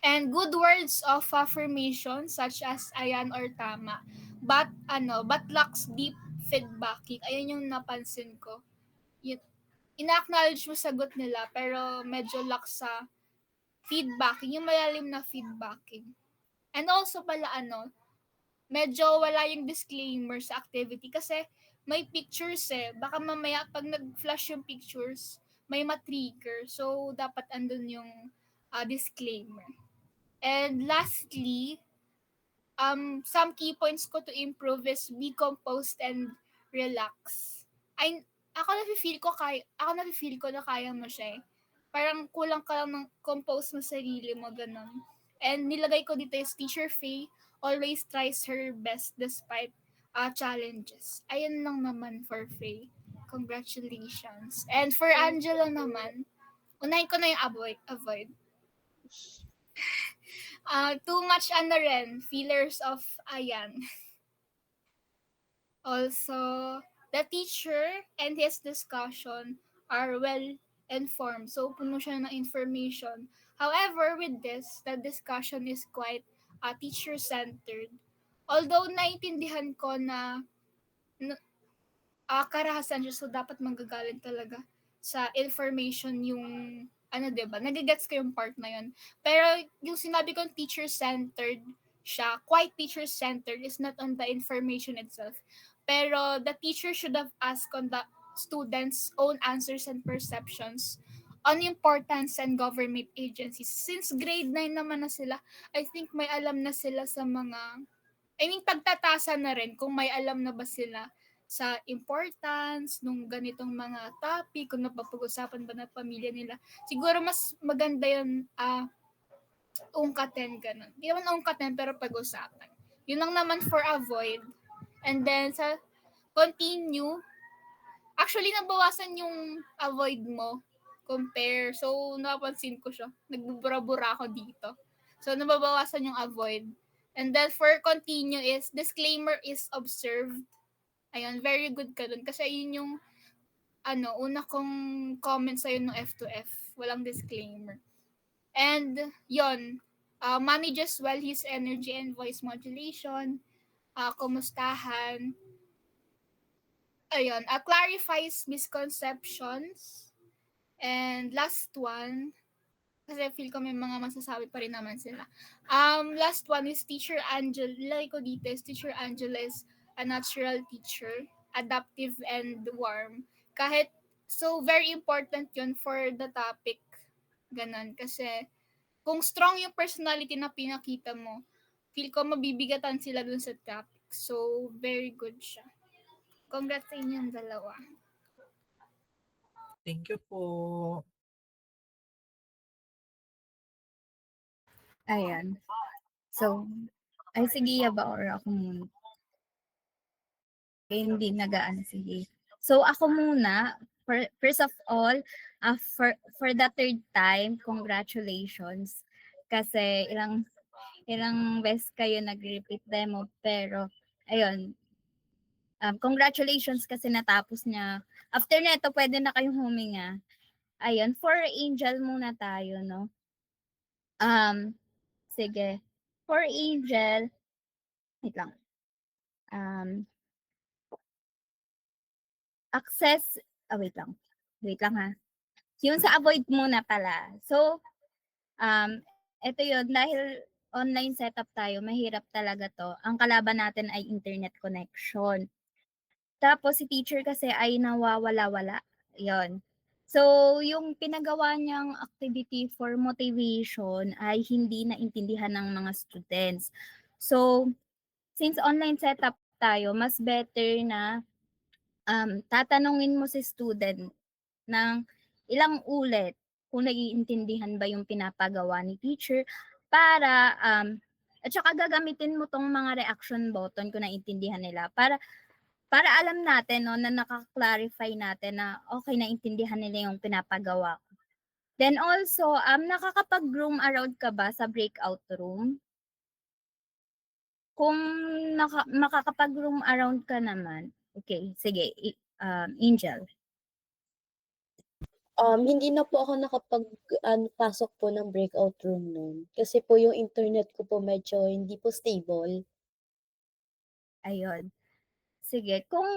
And good words of affirmation such as ayan or tama. But lacks deep feedbacking. Ayun yung napansin ko. Ina-acknowledge mo sagot nila pero medyo lacks sa feedbacking, yung malalim na feedbacking. And also pala medyo wala yung disclaimer sa activity kasi may pictures baka mamaya pag nag-flash yung pictures, may ma-trigger. So, dapat andun yung disclaimer. And lastly, some key points ko to improve is be composed and relax. Ako nafe-feel ko na kaya mo siya Parang kulang ka lang ng compose mo sarili mo, ganun. And nilagay ko dito is Teacher Faye always tries her best despite challenges. Ayun lang naman for Faye. Congratulations. And for Angela naman, unahin ko na yung avoid. Too much rin, feelers of ayan. Also, the teacher and his discussion are well informed. So, puno siya ng information. However, with this, the discussion is quite teacher-centered. Although, naiintindihan ko na karahasan siya, so dapat manggagaling talaga sa information yung, diba? Nagigets ko yung part na yun. Pero, yung sinabi kong teacher-centered siya, quite teacher-centered is not on the information itself. Pero, the teacher should have asked on the students' own answers and perceptions on importance and government agencies. Since grade 9 naman na sila, I think may alam na sila sa pagtatasa na rin kung may alam na ba sila sa importance nung ganitong mga topic, kung napapag-usapan ba ng pamilya nila. Siguro mas maganda yun, ungkatin, ganun. Hindi naman ungkatin, pero pag-usapan. Yun lang naman for avoid. And then, sa continue, actually, nabawasan yung avoid mo compare. So, napansin ko siya. Nagbubura-bura ako dito. So, nababawasan yung avoid. And then, for continue is, disclaimer is observed. Ayun, very good ka dun. Kasi yun yung, una kong comment sa'yo ng F2F. Walang disclaimer. And, yun, manages well his energy and voice modulation. Kumustahan. Ayun, clarifies misconceptions. And last one, kasi feel ko may mga masasabi pa rin naman sila. Last one is Teacher Angela. Lagay ko dito is Teacher Angela is a natural teacher, adaptive and warm. So very important yun for the topic. Ganon. Kasi kung strong yung personality na pinakita mo, feel ko mabibigatan sila dun sa topic. So, very good siya. Congrats sa inyong dalawa. Thank you po. Ayan. So, ay sige ba or ako muna? Okay, hindi nagaan, sige. So, ako muna, first of all, for the third time, congratulations. Kasi ilang beses kayo nag-repeat demo, pero ayun, congratulations kasi natapos niya. After neto, pwede na kayong huminga. Ayun, for Angel muna tayo, no? Sige. For Angel, wait lang. Access, wait lang. Wait lang ha. Yung sa avoid muna pala. So, ito yun, dahil online setup tayo, mahirap talaga to. Ang kalaban natin ay internet connection. Tapos si teacher kasi ay nawawala-wala. Yon. So, yung pinagawa niyang activity for motivation ay hindi naintindihan ng mga students. So, since online setup tayo, mas better na tatanungin mo si student ng ilang ulit kung naiintindihan ba yung pinapagawa ni teacher para at saka gagamitin mo tong mga reaction button kung naiintindihan nila para alam natin no na nakaka-clarify natin na okay naintindihan nila yung pinapagawa ko. Then also nakakapag-roam around ka ba sa breakout room? Kung makakapag-room around ka naman, okay, sige, Angel. Hindi na po ako pasok po ng breakout room nun. Kasi po yung internet ko po medyo hindi po stable. Ayun. Sige, kung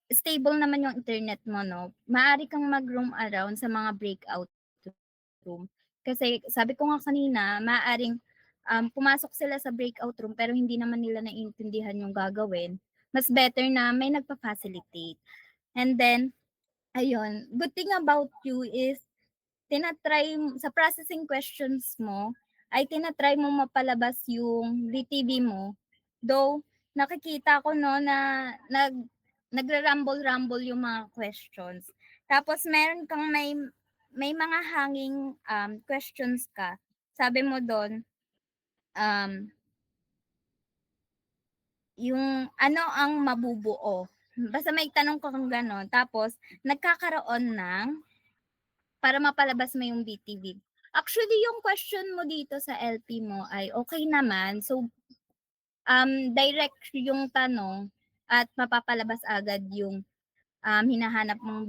stable naman yung internet mo, no, maaari kang mag-roam around sa mga breakout room. Kasi sabi ko nga kanina, maaaring pumasok sila sa breakout room pero hindi naman nila naiintindihan yung gagawin. Mas better na may nagpa-facilitate. And then, ayun, good thing about you is sa processing questions mo, ay tinatry mo mapalabas yung VTV mo. Though, nakikita ko no na nagra-rumble-rumble yung mga questions. Tapos meron kang may mga hanging questions ka. Sabi mo doon, yung ano ang mabubuo. Basta may tanong ka kang gano'n. Tapos, nagkakaroon ng para mapalabas mo yung BTV. Actually, yung question mo dito sa LP mo ay okay naman. So, direct yung tanong at mapapalabas agad yung hinahanap mong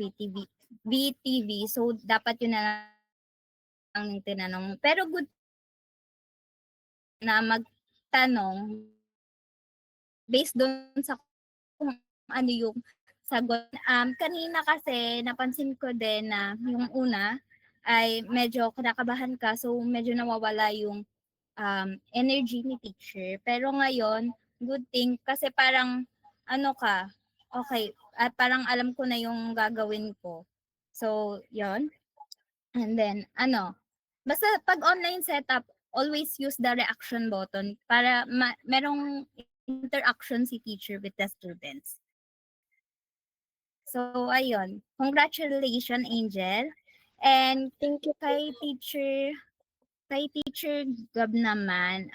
BTV. So, dapat yun na lang yung tinanong. Pero good na magtanong based doon sa kung ano yung sagot. Kanina kasi napansin ko din na yung una ay medyo kinakabahan ka, so medyo nawawala yung energy ni teacher. Pero ngayon, good thing kasi parang ano ka, okay, at parang alam ko na yung gagawin ko. So, yon. And then, basta pag online setup, always use the reaction button para merong interaction si teacher with the students. So, ayun. Congratulations, Angel. And thank you kay Teacher Gab naman,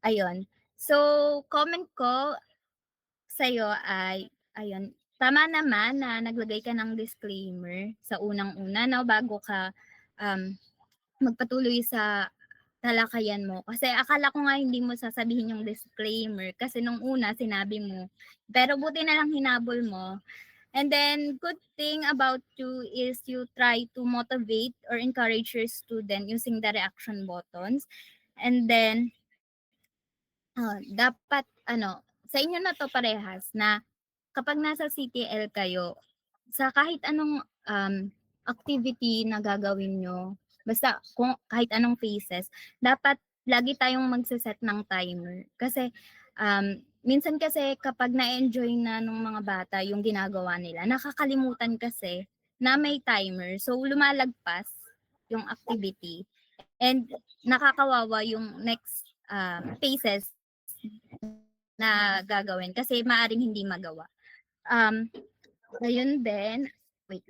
ayun. So, comment ko sa'yo ay, ayun, tama naman na naglagay ka ng disclaimer sa unang-una, no, bago ka magpatuloy sa talakayan mo. Kasi akala ko nga hindi mo sasabihin yung disclaimer kasi nung una sinabi mo. Pero buti na lang hinabol mo. And then, good thing about you is you try to motivate or encourage your student using the reaction buttons. And then, dapat, sa inyo na to parehas na kapag nasa CTL kayo, sa kahit anong activity na gagawin nyo, basta kung kahit anong phases, dapat lagi tayong magse-set ng timer. Kasi minsan kasi kapag na-enjoy na ng mga bata yung ginagawa nila, nakakalimutan kasi na may timer. So lumalagpas yung activity and nakakawawa yung next phases na gagawin kasi maaring hindi magawa. Ayun din, wait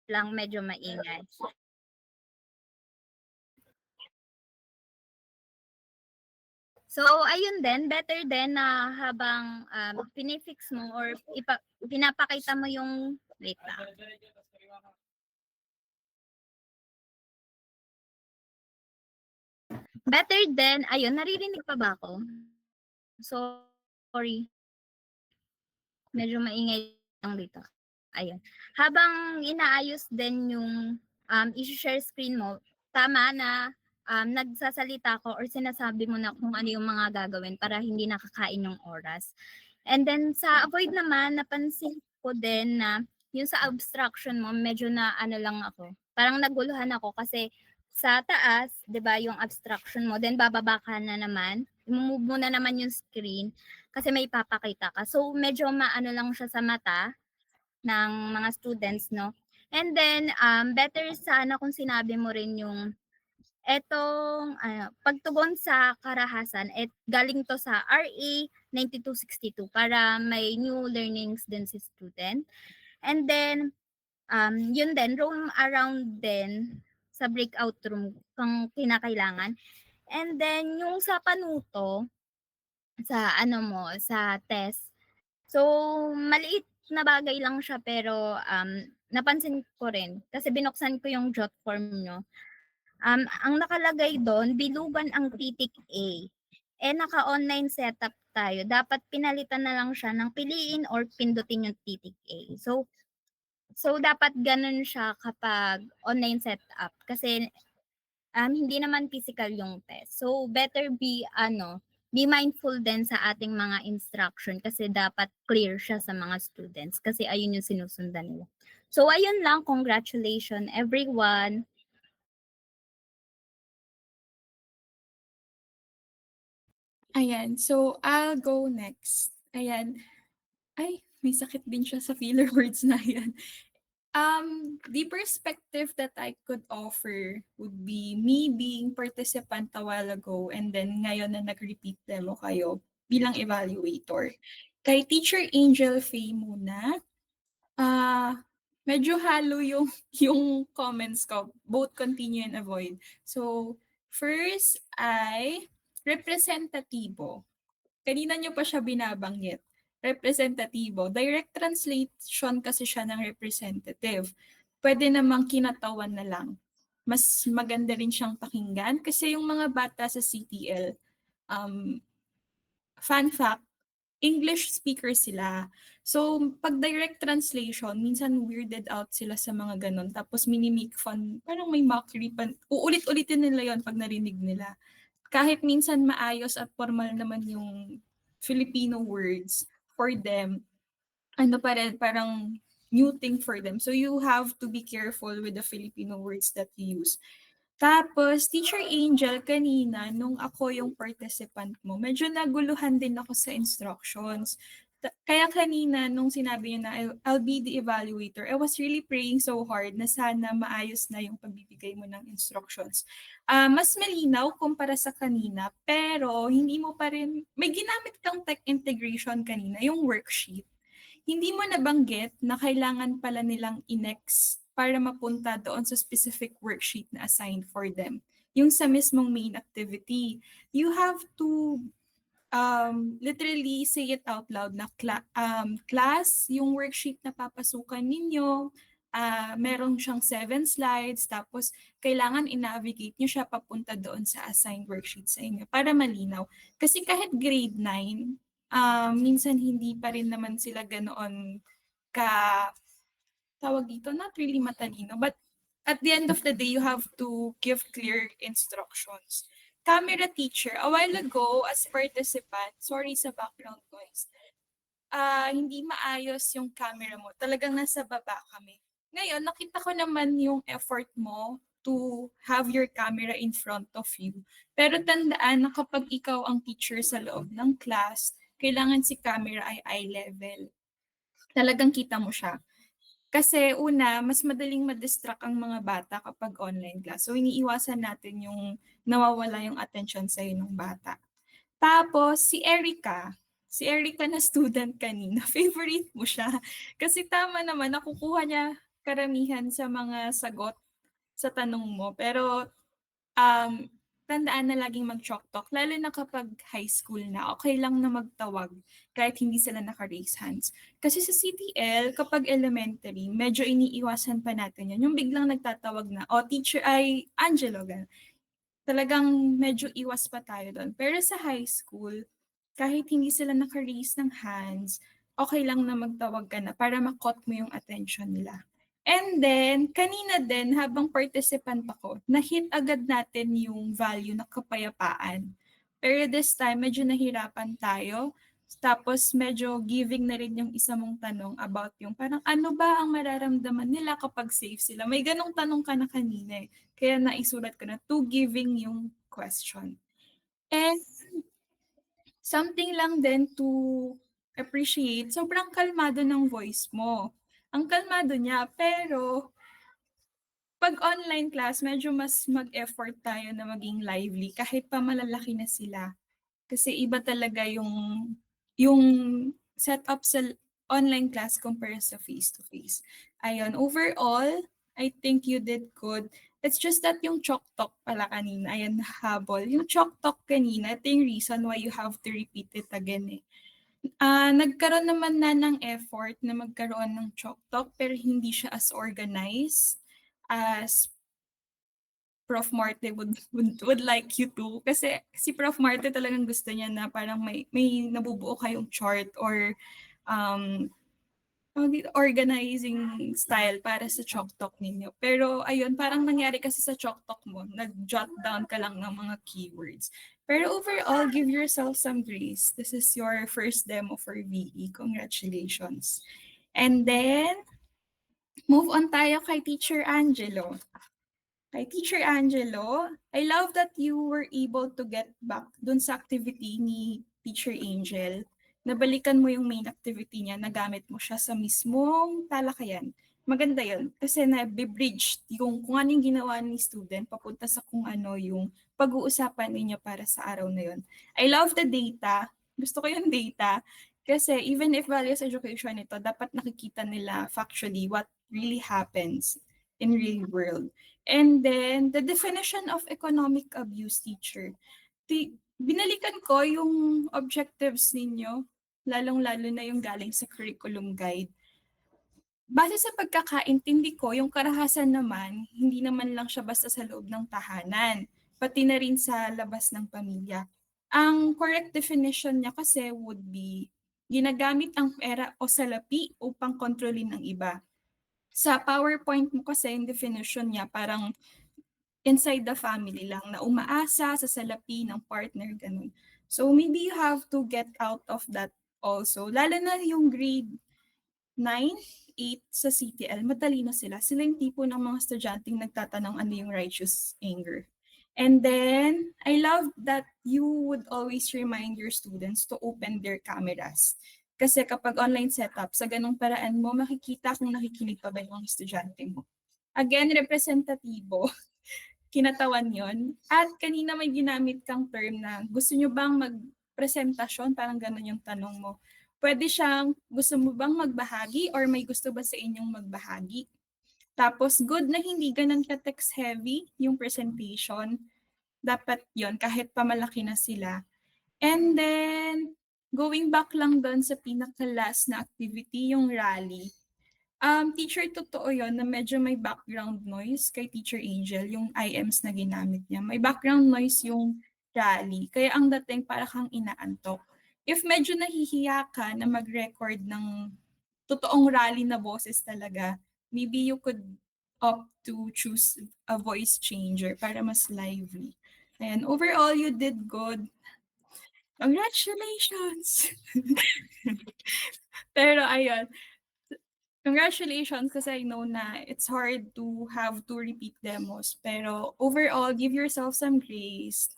lang medyo maingay. So, ayun din, better din na habang pinifix mo or pinapakita mo yung, wait lang. better then, ayun, naririnig pa ba ako? Sorry. Medyo maingay lang dito. Ayun. Habang inaayos din yung i-share screen mo, tama na nagsasalita ko or sinasabi mo na kung ano yung mga gagawin para hindi nakakain yung oras. And then sa avoid naman, napansin ko din na yung sa abstraction mo, medyo na ano lang ako. Parang naguluhan ako kasi sa taas, 'di ba, yung abstraction mo, then bababa ka na naman, i-move mo na naman yung screen kasi may papakita ka. So medyo maano lang siya sa mata ng mga students, no? And then better sana kung sinabi mo rin yung etong pagtugon sa karahasan, galing to sa RA 9262 para may new learnings din si student. And then yun din, roam around din sa breakout room kung kinakailangan. And then yung sa panuto, sa ano mo, sa test. So maliit na bagay lang siya pero napansin ko rin kasi binuksan ko yung jot form nyo. Ang nakalagay doon, bilugan ang titik A. Naka-online setup tayo. Dapat pinalitan na lang siya ng piliin or pindutin yung titik A. So dapat ganun siya kapag online setup kasi hindi naman physical yung test. So better be mindful din sa ating mga instruction kasi dapat clear siya sa mga students kasi ayun yung sinusundan nila. So ayun lang, congratulations everyone. Ayan, so I'll go next. Ayan. Ay, may sakit din siya sa filler words na yan. The perspective that I could offer would be me being participant a while ago and then ngayon na nag-repeat demo kayo bilang evaluator. Kay Teacher Angel Faye muna, medyo halo yung comments ko, both continue and avoid. So, first ay representatibo. Kanina nyo pa siya binabanggit. Representatibo. Direct translation kasi siya ng representative. Pwede namang kinatawan na lang. Mas maganda rin siyang pakinggan kasi yung mga bata sa CTL, fun fact, English speaker sila. So, pag direct translation, minsan weirded out sila sa mga ganon. Tapos mini-make fun, parang may mockery pa. Uulit-ulitin nila yon pag narinig nila. Kahit minsan maayos at formal naman yung Filipino words for them, ano pa rin, parang new thing for them. So you have to be careful with the Filipino words that you use. Tapos, Teacher Angel, kanina, nung ako yung participant mo, medyo naguluhan din ako sa instructions. Kaya kanina, nung sinabi niyo na I'll be the evaluator, I was really praying so hard na sana maayos na yung pagbibigay mo ng instructions. Mas malinaw kumpara sa kanina, pero hindi mo pa rin, may ginamit kang tech integration kanina, yung worksheet. Hindi mo nabanggit na kailangan pala nilang i-next para mapunta doon sa specific worksheet na assigned for them. Yung sa mismong main activity, you have to literally say it out loud na class, yung worksheet na papasukan ninyo, meron siyang 7 slides, tapos kailangan i-navigate nyo siya papunta doon sa assigned worksheet sa inyo para malinaw. Kasi kahit grade 9, minsan hindi pa rin naman sila ganoon tawag dito, not really matalino, but at the end of the day, you have to give clear instructions. Camera teacher, a while ago, as participant, sorry sa background noise, hindi maayos yung camera mo. Talagang nasa baba kami. Ngayon, nakita ko naman yung effort mo to have your camera in front of you. Pero tandaan na kapag ikaw ang teacher sa loob ng class, kailangan si camera ay eye level. Talagang kita mo siya. Kasi una, mas madaling ma-distract ang mga bata kapag online class. So iniiwasan natin yung nawawala yung attention sa'yo ng bata. Tapos si Erica na student kanina, favorite mo siya. Kasi tama naman, nakukuha niya karamihan sa mga sagot sa tanong mo. Pero tandaan na laging mag-chalk talk, lalo na kapag high school na, okay lang na magtawag kahit hindi sila naka-raise hands. Kasi sa CTL, kapag elementary, medyo iniiwasan pa natin yan. Yung biglang nagtatawag na, teacher ay Angelo, talagang medyo iwas pa tayo doon. Pero sa high school, kahit hindi sila naka-raise ng hands, okay lang na magtawag ka na para makot mo yung attention nila. And then, kanina din, habang participant ako, na-hit agad natin yung value ng kapayapaan. Pero this time, medyo nahirapan tayo. Tapos medyo giving na rin yung isa mong tanong about yung parang ano ba ang mararamdaman nila kapag safe sila. May ganong tanong ka na kanina eh. Kaya naisulat ko na to giving yung question. And something lang din to appreciate, sobrang kalmado ng voice mo. Ang kalmado niya, pero pag online class, medyo mas mag-effort tayo na maging lively kahit pa malalaki na sila. Kasi iba talaga yung setup sa online class compared sa face-to-face. Ayun, overall, I think you did good. It's just that yung chalk talk pala kanina, ayan, habol. Yung chalk talk kanina, ito yung reason why you have to repeat it again eh. Nagkaroon naman na ng effort na magkaroon ng chalk talk pero hindi siya as organized as Prof. Marte would like you to. Kasi si Prof. Marte talagang gusto niya na parang may nabubuo kayong chart or organizing style para sa chalk talk ninyo. Pero ayun, parang nangyari kasi sa chalk talk mo, nag-jot down ka lang ng mga keywords. Pero overall, give yourself some grace. This is your first demo for VE. Congratulations. And then, move on tayo kay Teacher Angelo. Kay Teacher Angelo, I love that you were able to get back dun sa activity ni Teacher Angel. Nabalikan mo yung main activity niya, nagamit mo siya sa mismong talakayan. Maganda yun kasi na-bridge yung kung ano yung ginawa ni student papunta sa kung ano yung pag-uusapan ninyo para sa araw na yun. I love the data. Gusto ko yung data kasi even if values education ito, dapat nakikita nila factually what really happens in real world. And then, the definition of economic abuse, teacher. Binalikan ko yung objectives ninyo, lalong-lalo na yung galing sa curriculum guide. Base sa pagkakaintindi ko, yung karahasan naman, hindi naman lang siya basta sa loob ng tahanan, pati na rin sa labas ng pamilya. Ang correct definition niya kasi would be, ginagamit ang pera o salapi upang kontrolin ng iba. Sa PowerPoint mo kasi yung definition niya parang inside the family lang na umaasa sa salapi ng partner, ganun. So maybe you have to get out of that also. Lalo na yung grade 9, 8 sa CTL, matalino sila. Sila yung tipo ng mga estudyanteng nagtatanong ano yung righteous anger. And then, I love that you would always remind your students to open their cameras. Kasi kapag online setup, sa ganong paraan mo, makikita kung nakikinig pa ba yung estudyante mo. Again, representatibo, kinatawan yon. At kanina may ginamit kang term na gusto nyo bang magpresentasyon, parang ganon yung tanong mo. Pwede siyang gusto mo bang magbahagi or may gusto ba sa inyong magbahagi? Tapos good na hindi ganun ka text heavy yung presentation. Dapat yon kahit pa malaki na sila. And then, going back lang doon sa pinaka-last na activity, yung rally. Teacher, totoo yon na medyo may background noise kay Teacher Angel, yung IMs na ginamit niya. May background noise yung rally, kaya ang dating para kang inaantok. If medyo nahihiya ka na mag-record ng totoong rally na boses talaga, maybe you could opt to choose a voice changer para mas lively. And overall, you did good. Congratulations! Pero ayun, congratulations kasi I know na it's hard to have to repeat demos. Pero overall, give yourself some grace.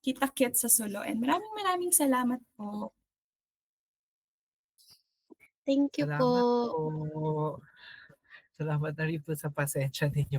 Kita-kits sa solo. And maraming salamat po. Thank you Salamat po. po. Salamat na rin po sa pasensya ninyo